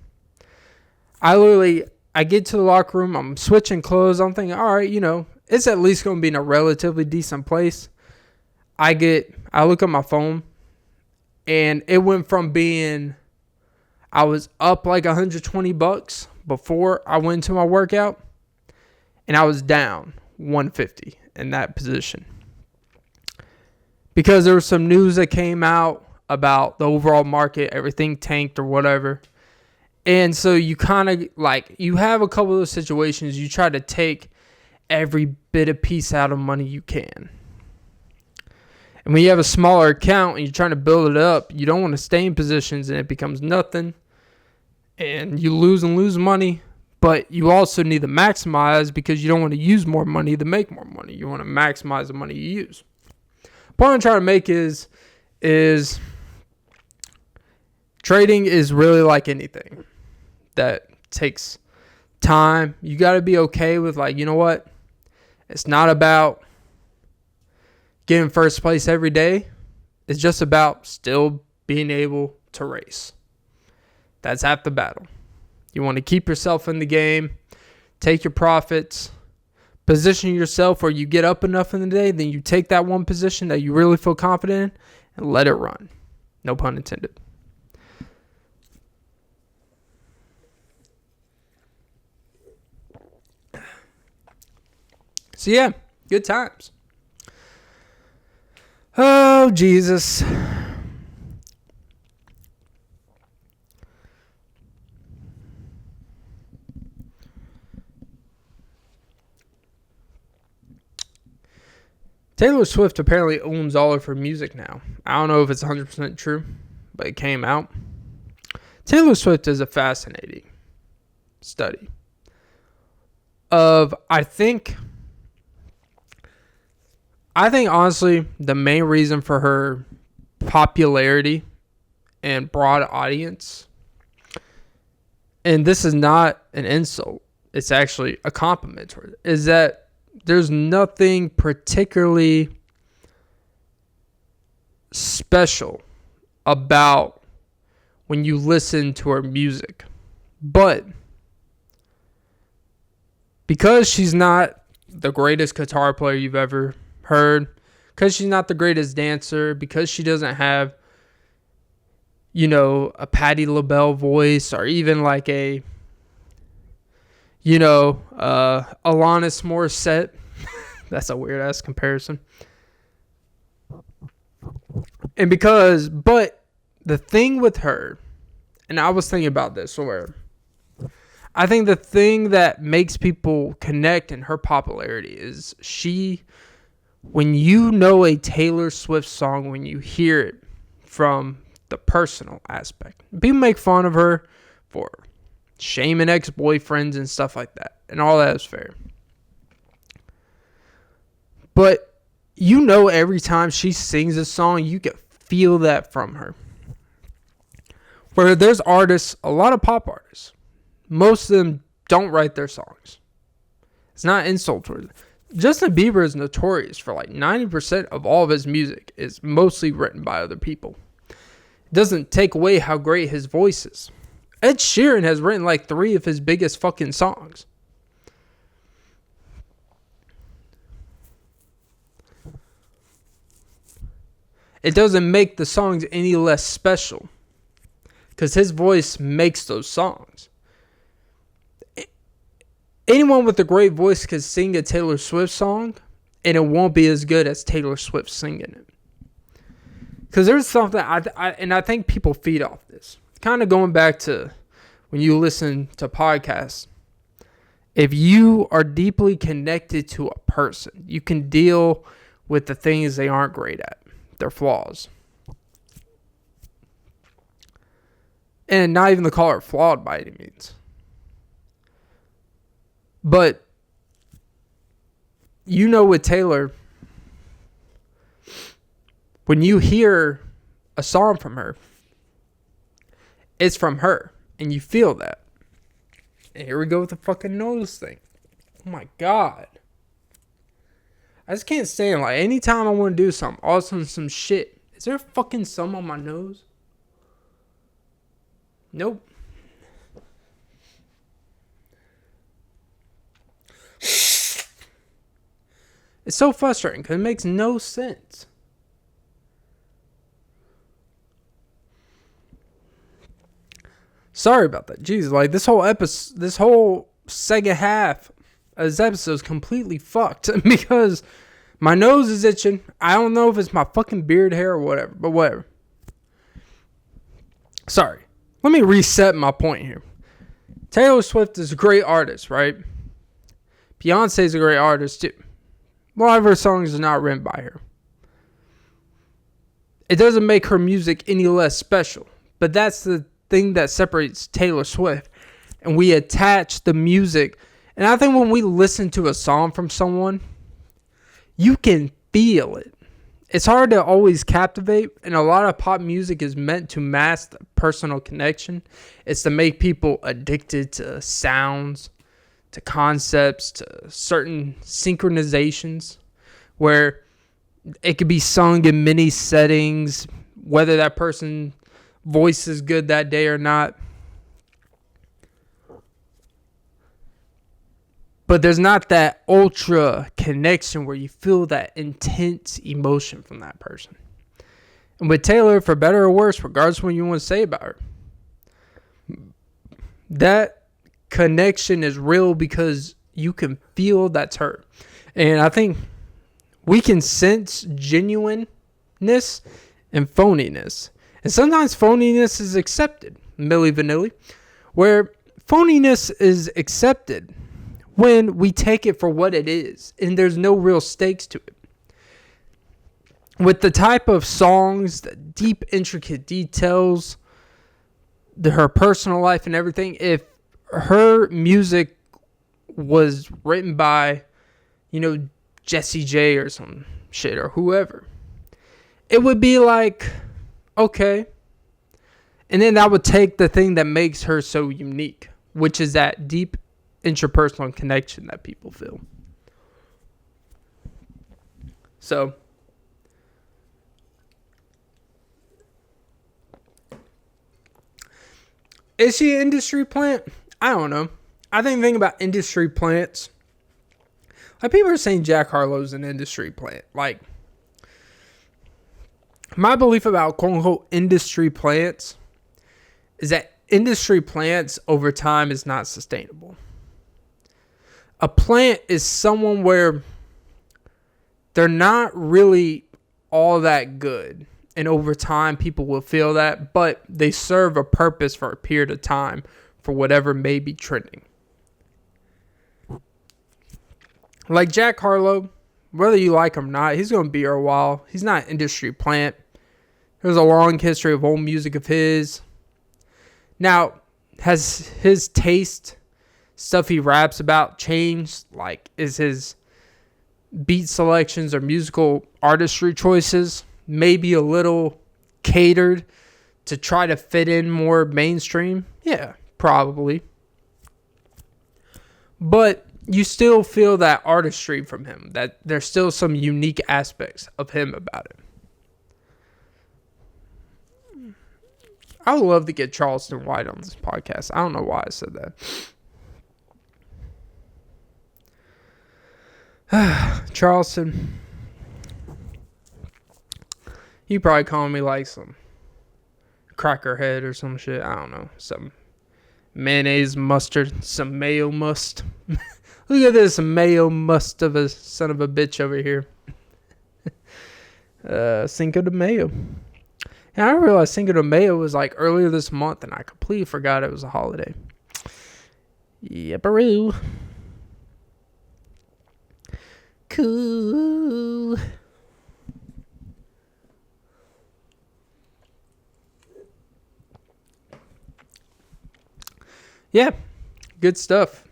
Speaker 2: I get to the locker room. I'm switching clothes. I'm thinking, all right, it's at least going to be in a relatively decent place. I look at my phone, and it went from being, I was up like $120 before I went into my workout, and I was down $150 in that position. Because there was some news that came out about the overall market, everything tanked or whatever. And so you kind of you have a couple of situations, you try to take every bit of piece out of money you can. And when you have a smaller account and you're trying to build it up, you don't want to stay in positions and it becomes nothing. And you lose money. But you also need to maximize because you don't want to use more money to make more money. You want to maximize the money you use. The point I'm trying to make is trading is really like anything that takes time. You got to be okay with you know what? It's not about getting first place every day. It's just about still being able to race. That's half the battle. You want to keep yourself in the game, take your profits, position yourself where you get up enough in the day, then you take that one position that you really feel confident in and let it run. No pun intended. So yeah, good times. Oh, Jesus. Taylor Swift apparently owns all of her music now. I don't know if it's 100% true, but it came out. Taylor Swift is a fascinating study of, I think honestly, the main reason for her popularity and broad audience, and this is not an insult, it's actually a compliment to her, is that there's nothing particularly special about when you listen to her music. But because she's not the greatest guitar player you've ever heard, because she's not the greatest dancer, because she doesn't have, a Patti LaBelle voice or even like a, Alanis Morissette. That's a weird ass comparison. But the thing with her, and I was thinking about this, where I think the thing that makes people connect in her popularity is when you know a Taylor Swift song, when you hear it from the personal aspect, people make fun of her for shaming ex-boyfriends and stuff like that, and all that is fair. But every time she sings a song, you can feel that from her. Where there's artists, a lot of pop artists, most of them don't write their songs. It's not insult to her. Justin Bieber is notorious for like 90% of all of his music is mostly written by other people. It doesn't take away how great his voice is. Ed Sheeran has written like 3 of his biggest fucking songs. It doesn't make the songs any less special, because his voice makes those songs. Anyone with a great voice could sing a Taylor Swift song, and it won't be as good as Taylor Swift singing it. Because there's something, I think people feed off this. Kind of going back to when you listen to podcasts. If you are deeply connected to a person, you can deal with the things they aren't great at, their flaws. And not even to call her flawed by any means. But, you know, with Taylor, when you hear a song from her, it's from her. And you feel that. And here we go with the fucking nose thing. Oh my God. I just can't stand, like, anytime I want to do something, all of a sudden some shit. Is there fucking some on my nose? Nope. It's so frustrating because it makes no sense. Sorry about that. Jeez, like this whole second half of this episode is completely fucked because my nose is itching. I don't know if it's my fucking beard hair or whatever, but whatever. Sorry. Let me reset my point here. Taylor Swift is a great artist, right? Beyonce's a great artist too. A lot of her songs are not written by her. It doesn't make her music any less special. But that's the thing that separates Taylor Swift. And we attach the music. And I think when we listen to a song from someone, you can feel it. It's hard to always captivate. And a lot of pop music is meant to mask the personal connection. It's to make people addicted to sounds, to concepts, to certain synchronizations where it could be sung in many settings, whether that person's voice is good that day or not. But there's not that ultra connection where you feel that intense emotion from that person. And with Taylor, for better or worse, regardless of what you want to say about her, that connection is real because you can feel that's her. And I think we can sense genuineness and phoniness. And sometimes phoniness is accepted, Milli Vanilli, where phoniness is accepted when we take it for what it is and there's no real stakes to it. With the type of songs, the deep, intricate details, her personal life and everything, if her music was written by, Jessie J or some shit or whoever, it would be like, okay. And then that would take the thing that makes her so unique, which is that deep interpersonal connection that people feel. So, is she an industry plant? I don't know. I think the thing about industry plants, like people are saying Jack Harlow's an industry plant. Like, my belief about quote unquote industry plants is that industry plants over time is not sustainable. A plant is someone where they're not really all that good. And over time, people will feel that, but they serve a purpose for a period of time for whatever may be trending. Like Jack Harlow, whether you like him or not, he's going to be here a while. He's not an industry plant. There's a long history of old music of his. Now, has his taste, stuff he raps about, changed? Like, is his beat selections or musical artistry choices maybe a little catered to try to fit in more mainstream? Yeah, probably. But you still feel that artistry from him, that there's still some unique aspects of him about it. I would love to get Charleston White on this podcast. I don't know why I said that. Charleston. He probably calling me like some crackerhead or some shit. I don't know. Some mayonnaise mustard. Some mayo must. Look at this mayo must of a son of a bitch over here. Cinco de Mayo. And I realized Cinco de Mayo was like earlier this month, and I completely forgot it was a holiday. Yepperoo. Cool. Yeah, good stuff.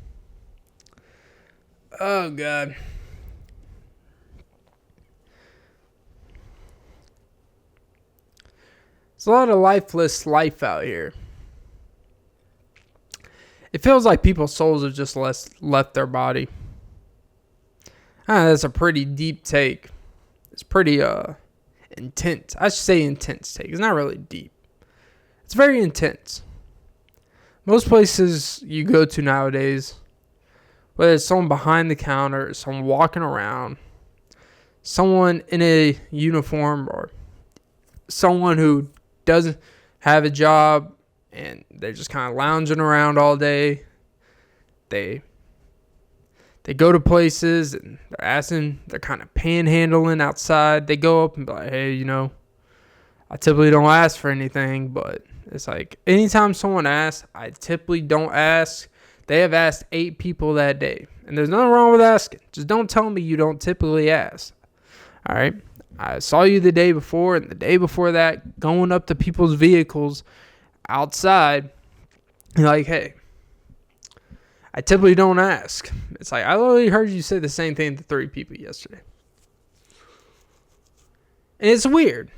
Speaker 2: Oh, God. There's a lot of lifeless life out here. It feels like people's souls have just left their body. That's a pretty deep take. It's pretty intense. I should say intense take. It's not really deep. It's very intense. Most places you go to nowadays, whether it's someone behind the counter, someone walking around, someone in a uniform, or someone who doesn't have a job and they're just kind of lounging around all day. They go to places and they're kind of panhandling outside. They go up and be like, hey, I typically don't ask for anything, but it's like anytime someone asks, I typically don't ask. They have asked 8 people that day, and there's nothing wrong with asking. Just don't tell me you don't typically ask. All right. I saw you the day before and the day before that going up to people's vehicles outside. You're like, hey, I typically don't ask. It's like, I literally heard you say the same thing to 3 people yesterday. And it's weird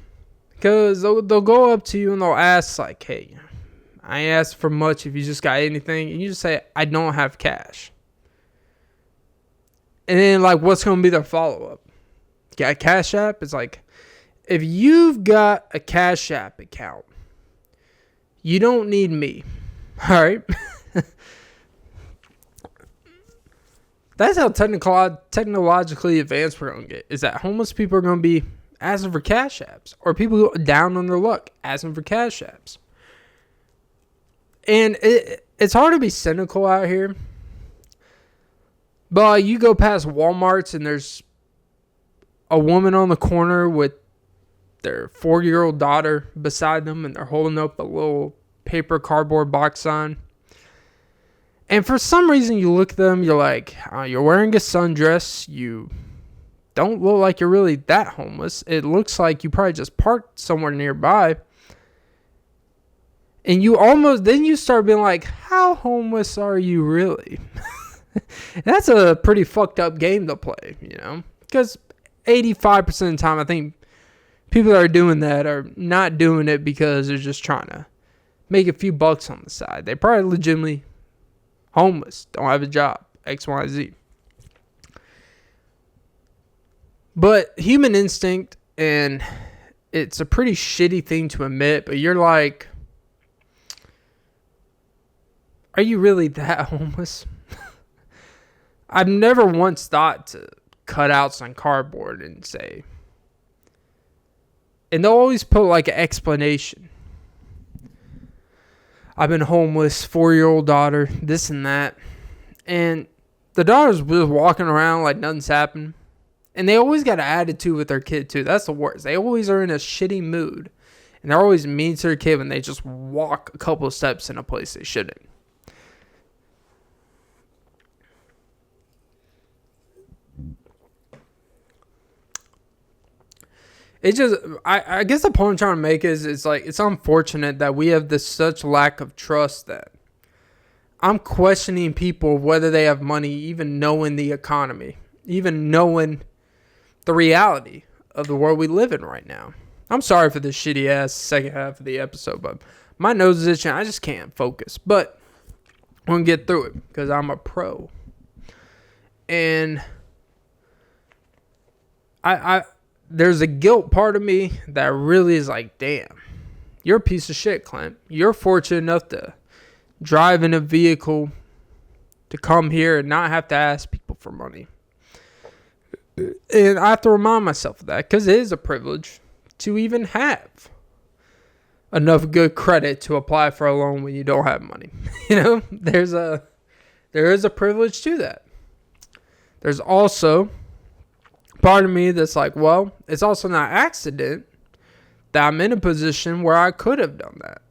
Speaker 2: because they'll go up to you and they'll ask like, hey, I ain't asked for much if you just got anything. And you just say, I don't have cash. And then like, what's going to be their follow-up? Got a Cash App? It's like, if you've got a Cash App account, you don't need me. All right? That's how technologically advanced we're going to get. Is that homeless people are going to be asking for Cash Apps. Or people who are down on their luck asking for Cash Apps. And it's hard to be cynical out here. But you go past Walmarts and there's a woman on the corner with their 4-year-old daughter beside them, and they're holding up a little paper cardboard box sign. And for some reason, you look at them, you're like, you're wearing a sundress. You don't look like you're really that homeless. It looks like you probably just parked somewhere nearby. And then you start being like, how homeless are you really? That's a pretty fucked up game to play, because 85% of the time, I think people that are doing that are not doing it because they're just trying to make a few bucks on the side. They're probably legitimately homeless, don't have a job, X, Y, Z. But human instinct, and it's a pretty shitty thing to admit, but you're like, are you really that homeless? I've never once thought to cut out some cardboard and say, and they'll always put like an explanation. I've been homeless, 4-year-old daughter, this and that. And the daughter's just walking around like nothing's happened. And they always got an attitude with their kid too. That's the worst. They always are in a shitty mood. And they're always mean to their kid when they just walk a couple of steps in a place they shouldn't. It just, I guess the point I'm trying to make is it's like, it's unfortunate that we have this such lack of trust that I'm questioning people whether they have money, even knowing the economy, even knowing the reality of the world we live in right now. I'm sorry for this shitty ass second half of the episode, but my nose is itching. I just can't focus, but I'm going to get through it because I'm a pro. And I there's a guilt part of me that really is like, damn, you're a piece of shit, Clint. You're fortunate enough to drive in a vehicle to come here and not have to ask people for money. And I have to remind myself of that because it is a privilege to even have enough good credit to apply for a loan when you don't have money. There is a privilege to that. There's also part of me that's like, well, it's also not accident that I'm in a position where I could have done that.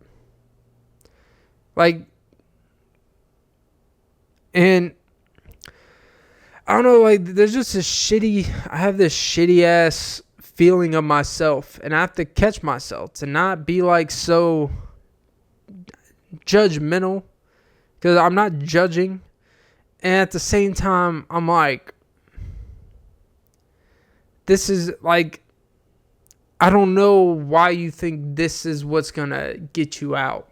Speaker 2: Like, and I don't know, like, there's just I have this shitty ass feeling of myself, and I have to catch myself to not be like so judgmental, because I'm not judging, and at the same time I'm like, this is like, I don't know why you think this is what's gonna get you out.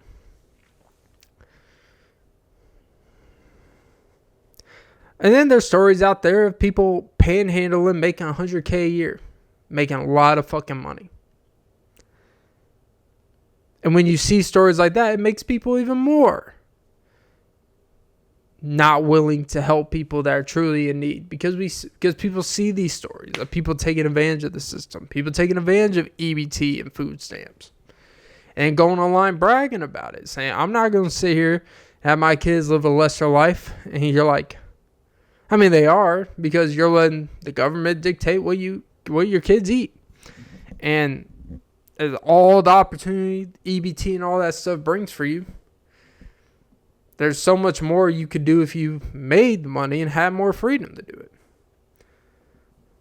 Speaker 2: And then there's stories out there of people panhandling, making $100K a year, making a lot of fucking money. And when you see stories like that, it makes people even more not willing to help people that are truly in need, because people see these stories of people taking advantage of the system, people taking advantage of EBT and food stamps, and going online bragging about it, saying, I'm not going to sit here and have my kids live a lesser life. And you're like, I mean, they are, because you're letting the government dictate what your kids eat. And all the opportunity EBT and all that stuff brings for you, there's so much more you could do if you made the money and had more freedom to do it.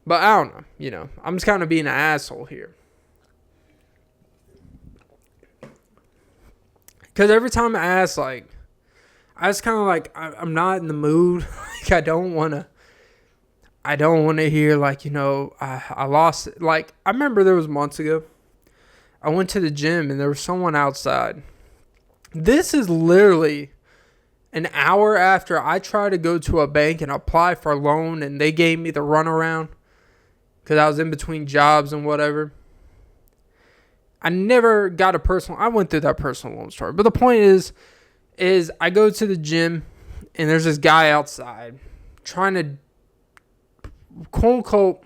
Speaker 2: But I don't know, I'm just kind of being an asshole here. Because every time I ask, like, I just kind of like, I'm not in the mood. Like, I don't want to hear, like, I lost it. Like, I remember there was months ago, I went to the gym and there was someone outside. This is literally an hour after I tried to go to a bank and apply for a loan, and they gave me the runaround because I was in between jobs and whatever. I never got I went through that personal loan story. But the point is I go to the gym and there's this guy outside trying to, quote unquote,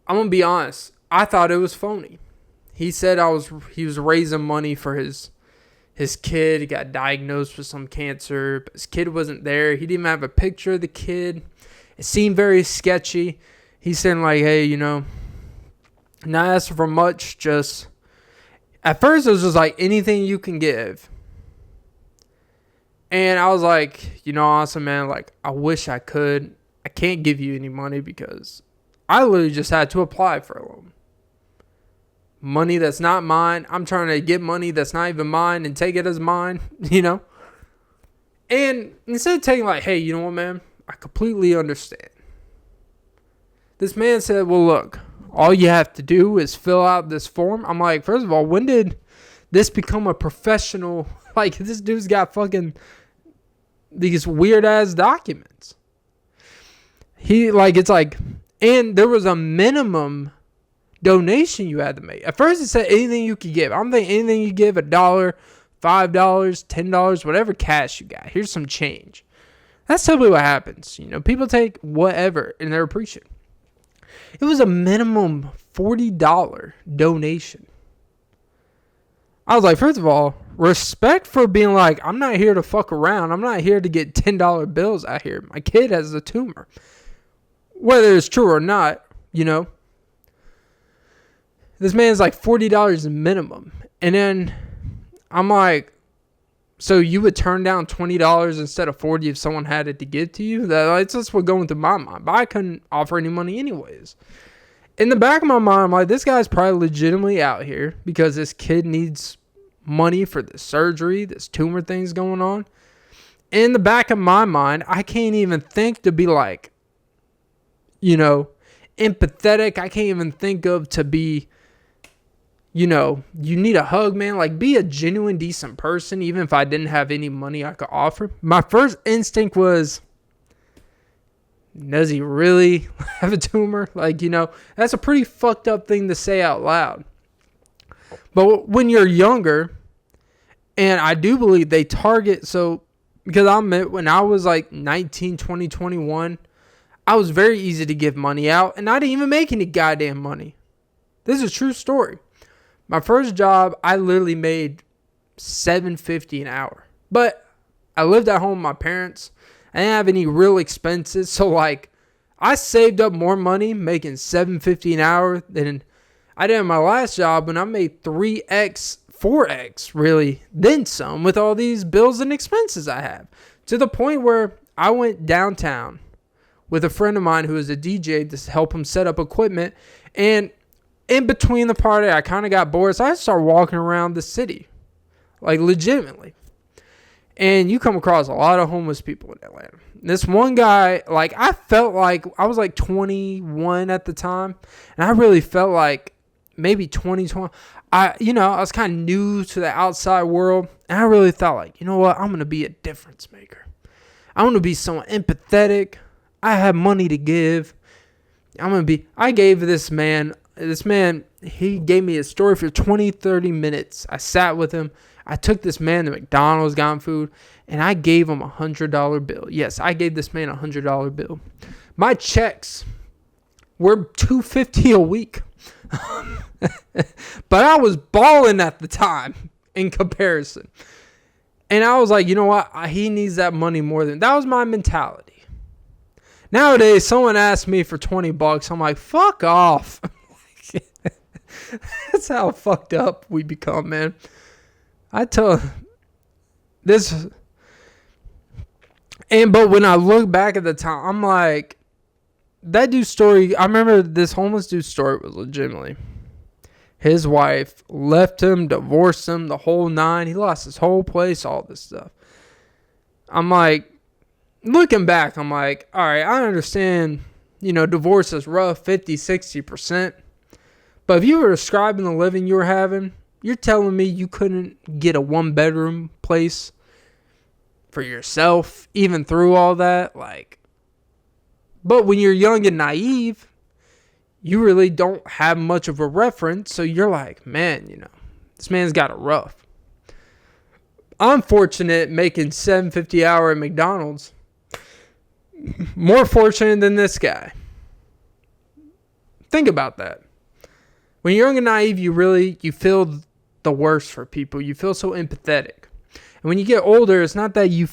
Speaker 2: I'm going to be honest, I thought it was phony. He said he was raising money for his kid. He got diagnosed with some cancer, but his kid wasn't there. He didn't even have a picture of the kid. It seemed very sketchy. He's saying, like, hey, not asking for much, just, at first it was just like, anything you can give. And I was like, honestly, man, like, I wish I could. I can't give you any money because I literally just had to apply for a loan. Money that's not mine. I'm trying to get money that's not even mine and take it as mine, And instead of taking, like, hey, you know what, man? I completely understand. This man said, well, look, all you have to do is fill out this form. I'm like, first of all, when did this become a professional? Like, this dude's got fucking these weird ass documents. And there was a minimum donation you had to make. At first it said anything you could give. I'm thinking anything you give, $1, $5, $10, whatever cash you got. Here's some change. That's typically what happens. People take whatever and they're appreciative. It was a minimum $40 donation. I was like, first of all, respect for being like, I'm not here to fuck around. I'm not here to get $10 bills out here. My kid has a tumor. Whether it's true or not, This man's like $40 minimum. And then I'm like, so you would turn down $20 instead of $40 if someone had it to give to you? That's just what going through my mind. But I couldn't offer any money anyways. In the back of my mind, I'm like, this guy's probably legitimately out here because this kid needs money for this surgery, this tumor thing's going on. In the back of my mind, I can't even think to be like, empathetic. I can't even think of to be, you need a hug, man. Like, be a genuine, decent person, even if I didn't have any money I could offer. My first instinct was, Does he really have a tumor? Like, that's a pretty fucked up thing to say out loud. But when you're younger, and I do believe they target, because when I was like 19, 20, 21, I was very easy to give money out, and I didn't even make any goddamn money. This is a true story. My first job, I literally made $7.50 an hour. But I lived at home with my parents. I didn't have any real expenses. So, like, I saved up more money making $7.50 an hour than I did in my last job when I made 3x, 4x, really, then some with all these bills and expenses I have. To the point where I went downtown with a friend of mine who is a DJ to help him set up equipment. And in between the party, I kind of got bored. So I started walking around the city, like legitimately. And you come across a lot of homeless people in Atlanta. This one guy, like, I felt like I was like 21 at the time. And I really felt like maybe 2020. I was kind of new to the outside world. And I really thought, like, you know what? I'm going to be a difference maker. I'm going to be someone empathetic. I have money to give. I gave this man, he gave me a story for 20, 30 minutes. I sat with him. I took this man to McDonald's, got him food, and I gave him $100 bill. Yes, I gave this man $100 bill. My checks were $250 a week. But I was balling at the time in comparison. And I was like, you know what? He needs that money more than... That was my mentality. Nowadays, someone asks me for $20. I'm like, fuck off. That's how fucked up we become, man. I tell this... But when I look back at the time, I'm like... That dude's story... I remember this homeless dude's story was legitimately... His wife left him, divorced him, the whole nine. He lost his whole place, all this stuff. I'm like, looking back, I'm like, all right, I understand, divorce is rough, 50, 60%. But if you were describing the living you were having, you're telling me you couldn't get a one-bedroom place for yourself, even through all that? But when you're young and naive, you really don't have much of a reference. So you're like, man, this man's got it rough. I'm fortunate making $7.50 an hour at McDonald's. More fortunate than this guy. Think about that. When you're young and naive, you feel the worst for people. You feel so empathetic. And when you get older, it's not that you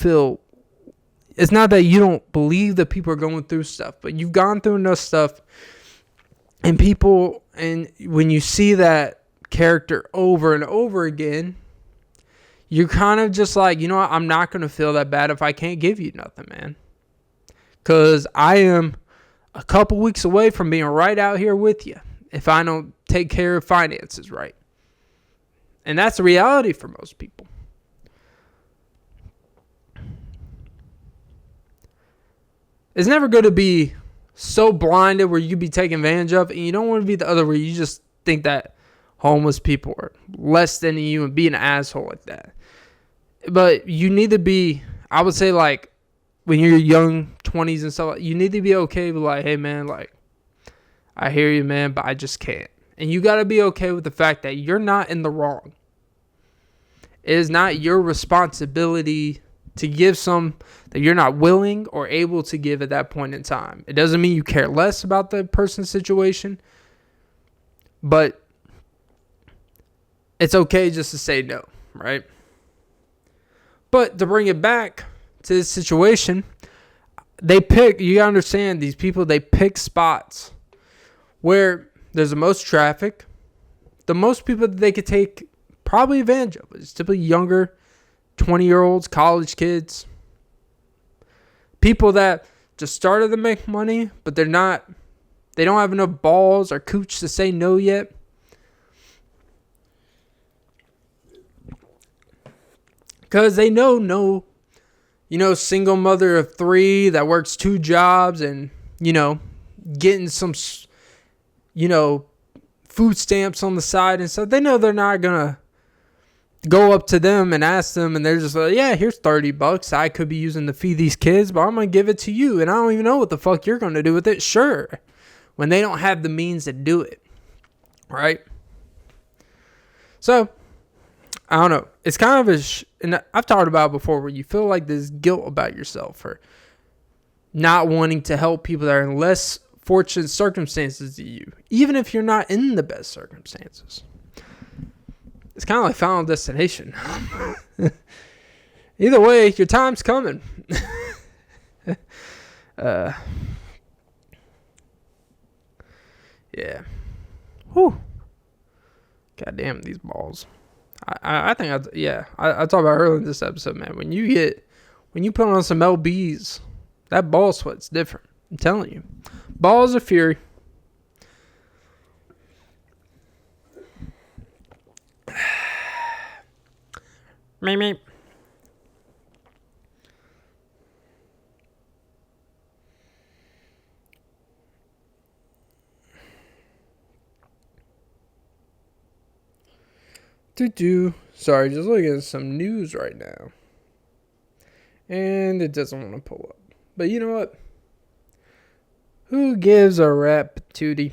Speaker 2: don't believe that people are going through stuff, but you've gone through enough stuff. And when you see that character over and over again, you're kind of just like, you know what? I'm not going to feel that bad if I can't give you nothing, man. Because I am a couple weeks away from being right out here with you if I don't take care of finances right. And that's the reality for most people. It's never going to be so blinded where you could be taken advantage of, and you don't want to be the other where you just think that homeless people are less than you and be an asshole like that. But you need to be, I would say, like, when you're young, 20s and stuff, you need to be okay with, like, hey, man, like, I hear you, man, but I just can't. And you got to be okay with the fact that you're not in the wrong. It is not your responsibility to give some that you're not willing or able to give at that point in time. It doesn't mean you care less about the person's situation, but it's okay just to say no, right? But to bring it back to this situation, you gotta understand, these people, they pick spots where there's the most traffic, the most people that they could take probably advantage of. It's typically younger, 20-year-olds, college kids, people that just started to make money, but they don't have enough balls or cooch to say no yet. Because they know, single mother of 3 that works 2 jobs and, getting some, food stamps on the side and stuff. They know they're not going to, go up to them and ask them, and they're just like, yeah, here's $30 I could be using to feed these kids, but I'm going to give it to you, and I don't even know what the fuck you're going to do with it. Sure. When they don't have the means to do it. Right? So, I don't know. It's kind of and I've talked about it before, where you feel like this guilt about yourself for not wanting to help people that are in less fortunate circumstances than you, even if you're not in the best circumstances. It's kind of like Final Destination. Either way, your time's coming. Yeah. Whew. God damn, these balls. I think I talked about earlier in this episode, man. When you put on some LBs, that ball sweat's different. I'm telling you. Balls of fury. Meep. Sorry, just looking at some news right now. And it doesn't want to pull up. But you know what? Who gives a rap tootie?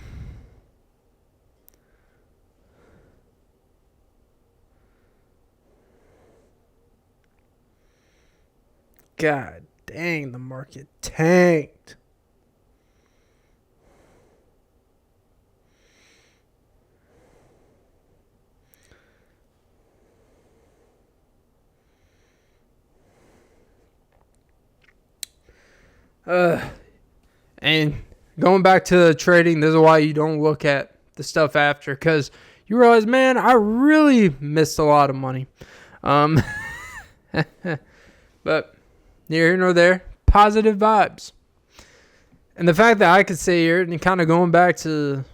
Speaker 2: God dang, the market tanked. And going back to trading, this is why you don't look at the stuff after, because you realize, man, I really missed a lot of money. But neither here nor there, positive vibes. And the fact that I could sit here and kind of going back to,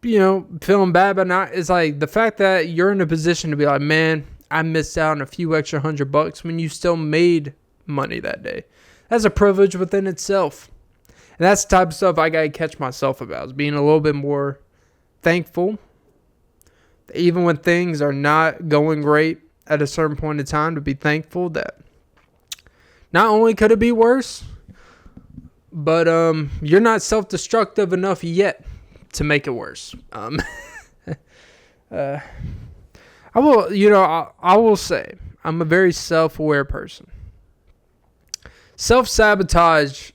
Speaker 2: feeling bad, but not, it's like the fact that you're in a position to be like, man, I missed out on a few extra $100 when you still made money that day. That's a privilege within itself. And that's the type of stuff I got to catch myself about, is being a little bit more thankful. Even when things are not going great at a certain point in time, to be thankful that not only could it be worse, but you're not self-destructive enough yet to make it worse. I will say, I'm a very self-aware person. Self-sabotage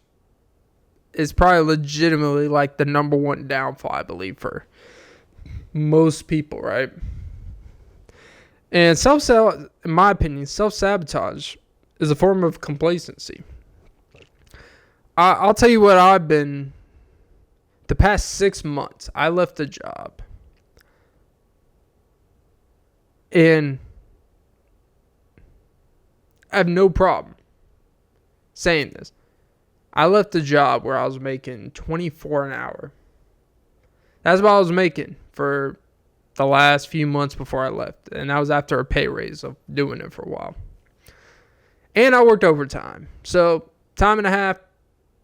Speaker 2: is probably legitimately like the number one downfall, I believe, for most people, right? And in my opinion, self-sabotage is a form of complacency. I'll tell you what I've been. The past 6 months, I left a job. And I have no problem saying this. I left a job where I was making $24 an hour. That's what I was making for the last few months before I left. And that was after a pay raise of doing it for a while. And I worked overtime. So, time and a half,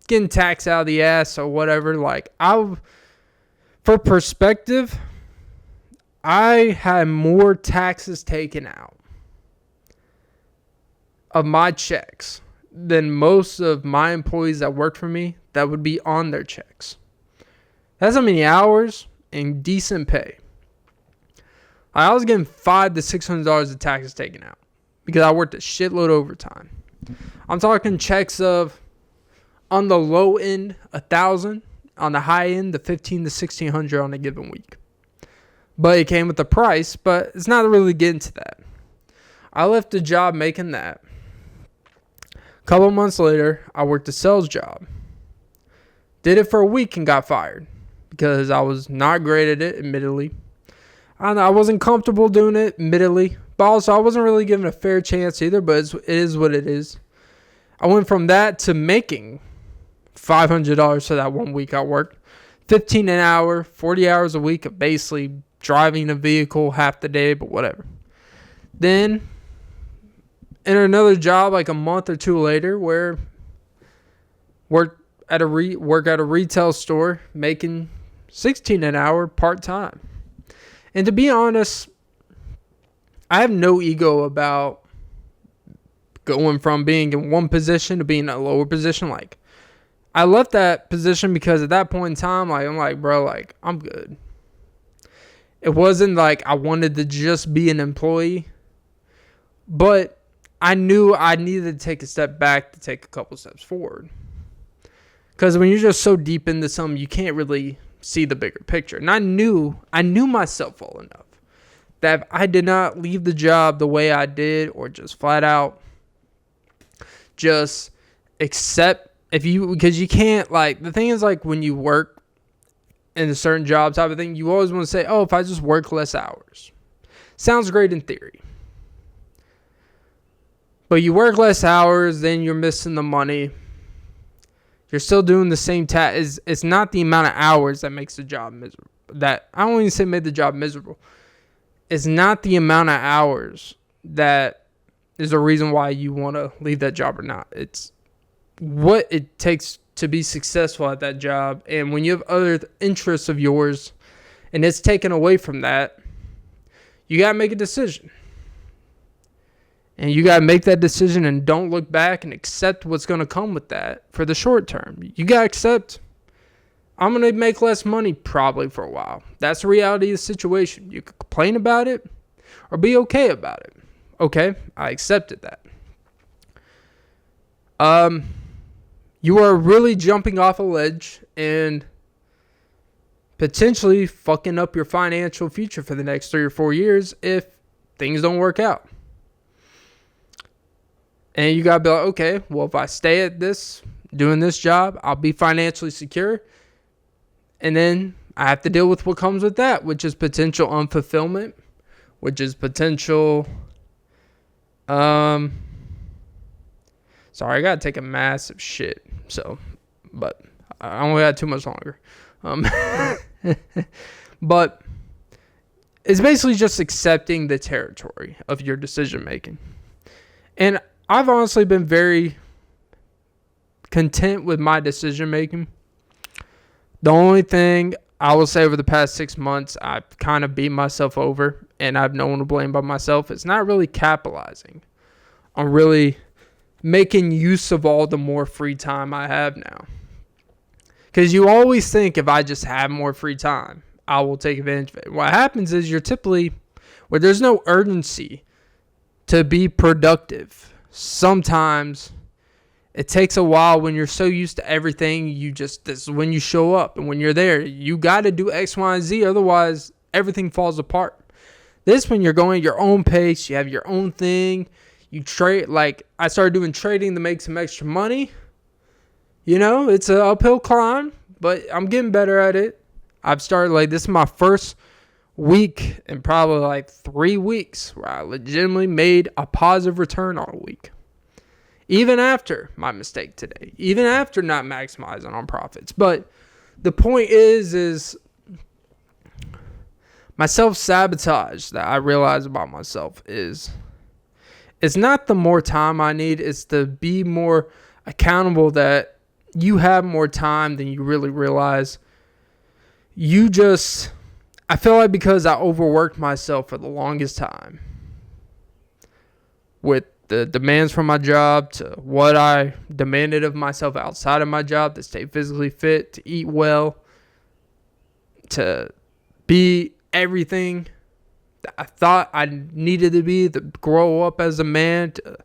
Speaker 2: getting taxed out of the ass or whatever. For perspective, I had more taxes taken out of my checks than most of my employees that work for me that would be on their checks. That's how many hours and decent pay. I was getting $500 to $600 of taxes taken out because I worked a shitload of overtime. I'm talking checks of, on the low end, $1,000. On the high end, the $1,500 to $1,600 on a given week. But it came with the price, but it's not really getting to that. I left the job making that. A couple months later, I worked a sales job. Did it for a week and got fired because I was not great at it, admittedly. I wasn't comfortable doing it, admittedly. But also, I wasn't really given a fair chance either, but it is what it is. I went from that to making $500 for that 1 week I worked. $15 an hour, 40 hours a week of basically driving a vehicle half the day, but whatever. Then enter another job like a month or two later where work at a retail store making $16 an hour part-time. And to be honest, I have no ego about going from being in one position to being in a lower position. Like, I left that position because at that point in time, like, I'm like, bro, like, I'm good. It wasn't like I wanted to just be an employee, but I knew I needed to take a step back to take a couple steps forward. Because when you're just so deep into something, you can't really see the bigger picture. And I knew myself well enough that if I did not leave the job the way I did, or just flat out just accept, because you can't, like, the thing is, like, when you work in a certain job type of thing, you always want to say, oh, if I just work less hours. Sounds great in theory. But you work less hours, then you're missing the money. You're still doing the same task. It's not the amount of hours that makes the job miserable. That, I don't even say made the job miserable. It's not the amount of hours that is the reason why you want to leave that job or not. It's what it takes to be successful at that job. And when you have other interests of yours and it's taken away from that, you got to make a decision. And you got to make that decision and don't look back and accept what's going to come with that for the short term. You got to accept, I'm going to make less money probably for a while. That's the reality of the situation. You could complain about it or be okay about it. Okay, I accepted that. You are really jumping off a ledge and potentially fucking up your financial future for the next 3 or 4 years if things don't work out. And you got to be like, okay, well, if I stay at this, doing this job, I'll be financially secure. And then I have to deal with what comes with that, which is potential unfulfillment, which is potential... Sorry, I got to take a massive shit. So, but I only got too much longer. But it's basically just accepting the territory of your decision making. And I've honestly been very content with my decision making. The only thing I will say over the past 6 months, I've kind of beat myself over and I've no one to blame but myself. It's not really capitalizing on really making use of all the more free time I have now. Because you always think if I just have more free time, I will take advantage of it. What happens is you're typically, where there's no urgency to be productive, sometimes it takes a while when you're so used to everything. This is when you show up. And when you're there, you got to do X, Y, and Z. Otherwise, everything falls apart. This, when you're going at your own pace, you have your own thing. You trade, like I started doing trading to make some extra money. You know, it's an uphill climb, but I'm getting better at it. I've started, like, this is my first week in probably like 3 weeks where I legitimately made a positive return on a week. Even after my mistake today. Even after not maximizing on profits. But the point is my self-sabotage that I realize about myself is, it's not the more time I need, it's to be more accountable that you have more time than you really realize. I feel like because I overworked myself for the longest time with the demands from my job to what I demanded of myself outside of my job, to stay physically fit, to eat well, to be everything that I thought I needed to be, to grow up as a man, to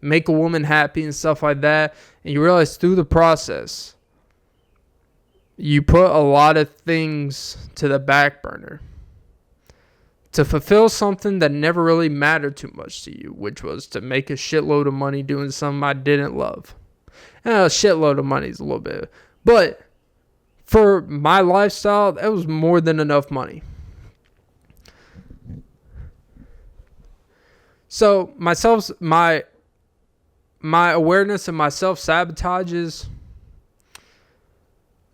Speaker 2: make a woman happy and stuff like that. And you realize through the process, you put a lot of things to the back burner to fulfill something that never really mattered too much to you, which was to make a shitload of money doing something I didn't love. And a shitload of money is a little bit, but for my lifestyle, that was more than enough money. So my awareness of my self-sabotage is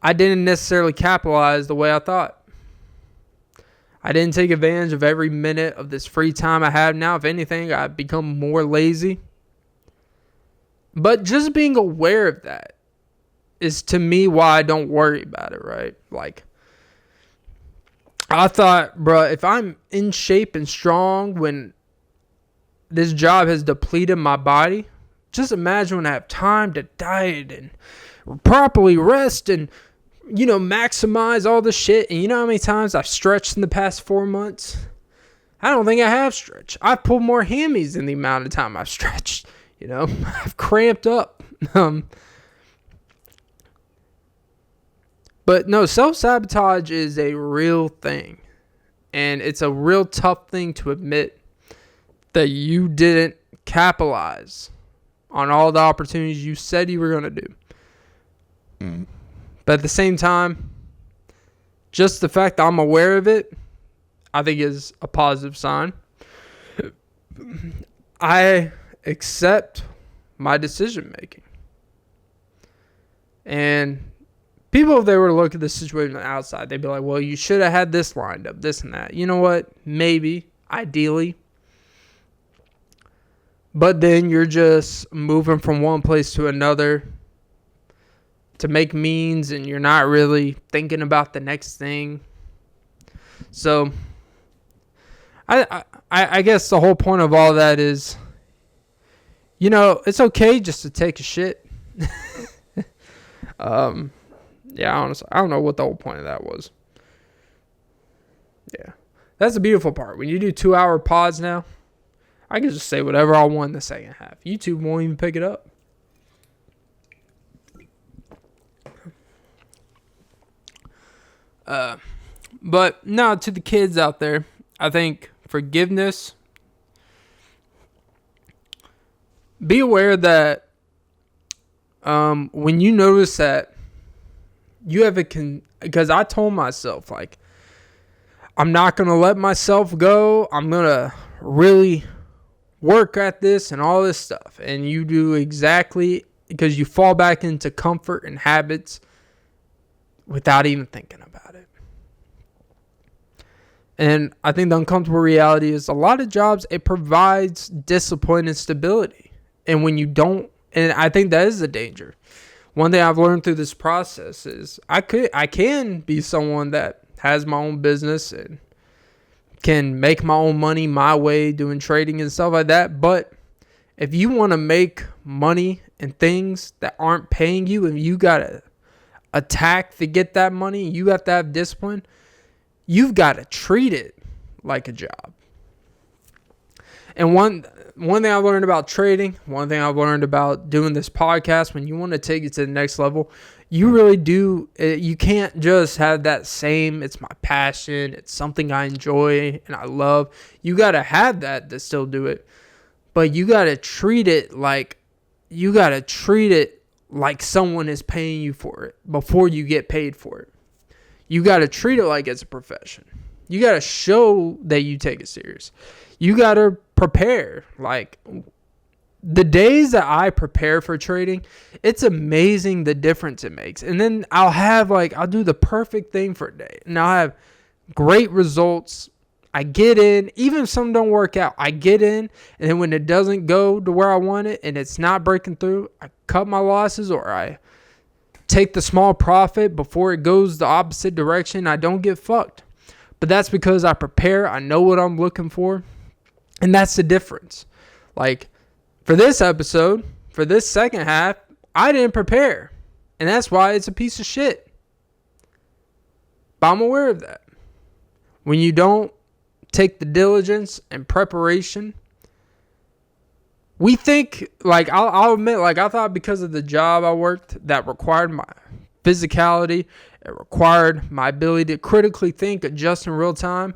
Speaker 2: I didn't necessarily capitalize the way I thought. I didn't take advantage of every minute of this free time I have now. If anything, I've become more lazy. But just being aware of that is, to me, why I don't worry about it, right? Like, I thought, bro, if I'm in shape and strong when this job has depleted my body. Just imagine when I have time to diet and properly rest and, maximize all the shit. And you know how many times I've stretched in the past 4 months? I don't think I have stretched. I've pulled more hammies in the amount of time I've stretched. I've cramped up. But no, self-sabotage is a real thing. And it's a real tough thing to admit that you didn't capitalize on all the opportunities you said you were going to do. But at the same time, just the fact that I'm aware of it, I think is a positive sign. I accept my decision making. And people, if they were to look at the situation on the outside, they'd be like, well, you should have had this lined up, this and that. You know what? Maybe, ideally. But then you're just moving from one place to another to make means, and you're not really thinking about the next thing. So, I guess the whole point of all that is, it's okay just to take a shit. Yeah, honestly, I don't know what the whole point of that was. Yeah. That's the beautiful part. When you do 2-hour pods now, I can just say whatever I want in the second half. YouTube won't even pick it up. But no, to the kids out there, I think forgiveness. Be aware that when you notice that you have because I told myself, I'm not going to let myself go. I'm going to really work at this and all this stuff. And you do exactly, because you fall back into comfort and habits without even thinking about it. And I think the uncomfortable reality is a lot of jobs, it provides discipline and stability. And when you don't, and I think that is a danger. One thing I've learned through this process is I can be someone that has my own business and can make my own money my way doing trading and stuff like that. But if you want to make money and things that aren't paying you, and you got to attack to get that money, you have to have discipline, you've got to treat it like a job. And one thing I've learned about trading, one thing I've learned about doing this podcast, when you want to take it to the next level, you really do. You can't just have that same, it's my passion, it's something I enjoy and I love. You got to have that to still do it. But you got to treat it like someone is paying you for it before you get paid for it. You got to treat it like it's a profession. You got to show that you take it serious. You got to prepare. The days that I prepare for trading, it's amazing the difference it makes. And then I'll do the perfect thing for a day. And I'll have great results. I get in, even if some don't work out, I get in. And then when it doesn't go to where I want it and it's not breaking through, I cut my losses, or I take the small profit before it goes the opposite direction. I don't get fucked. But that's because I prepare. I know what I'm looking for. And that's the difference. For this episode, for this second half, I didn't prepare. And that's why it's a piece of shit. But I'm aware of that. When you don't take the diligence and preparation, we think, I'll admit, I thought because of the job I worked that required my physicality, it required my ability to critically think, adjust in real time,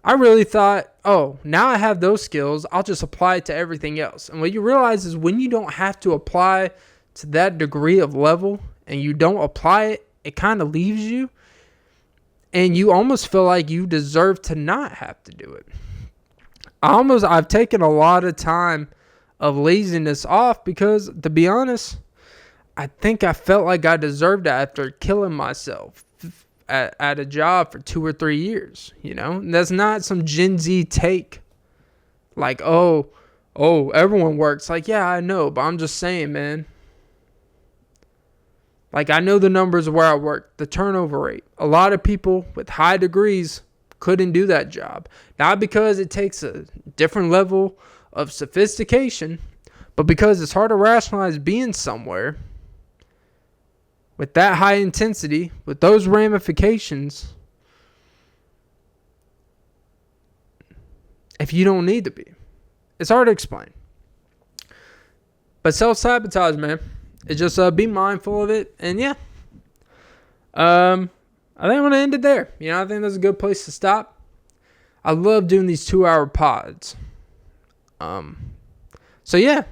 Speaker 2: I really thought, oh, now I have those skills, I'll just apply it to everything else. And what you realize is when you don't have to apply to that degree of level and you don't apply it, it kind of leaves you. And you almost feel like you deserve to not have to do it. I've taken a lot of time of laziness off because, to be honest, I think I felt like I deserved it after killing myself at a job for 2 or 3 years, And that's not some Gen Z take. Oh, everyone works. Yeah, I know, but I'm just saying, man. I know the numbers of where I work, the turnover rate. A lot of people with high degrees couldn't do that job. Not because it takes a different level of sophistication, but because it's hard to rationalize being somewhere with that high intensity, with those ramifications, if you don't need to be. It's hard to explain. But self-sabotage, man, it's just be mindful of it. And yeah, I think I'm going to end it there. I think that's a good place to stop. I love doing these 2-hour pods. So yeah,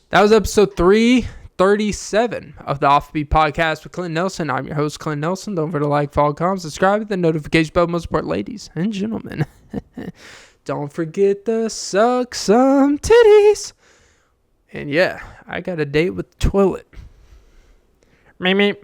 Speaker 2: that was episode 337 of the Offbeat Podcast with Clint Nelson. I'm your host, Clint Nelson. Don't forget to like, follow, comment, subscribe, hit the notification bell. Most support, ladies and gentlemen. Don't forget to suck some titties. And yeah, I got a date with the toilet. Meep, meep.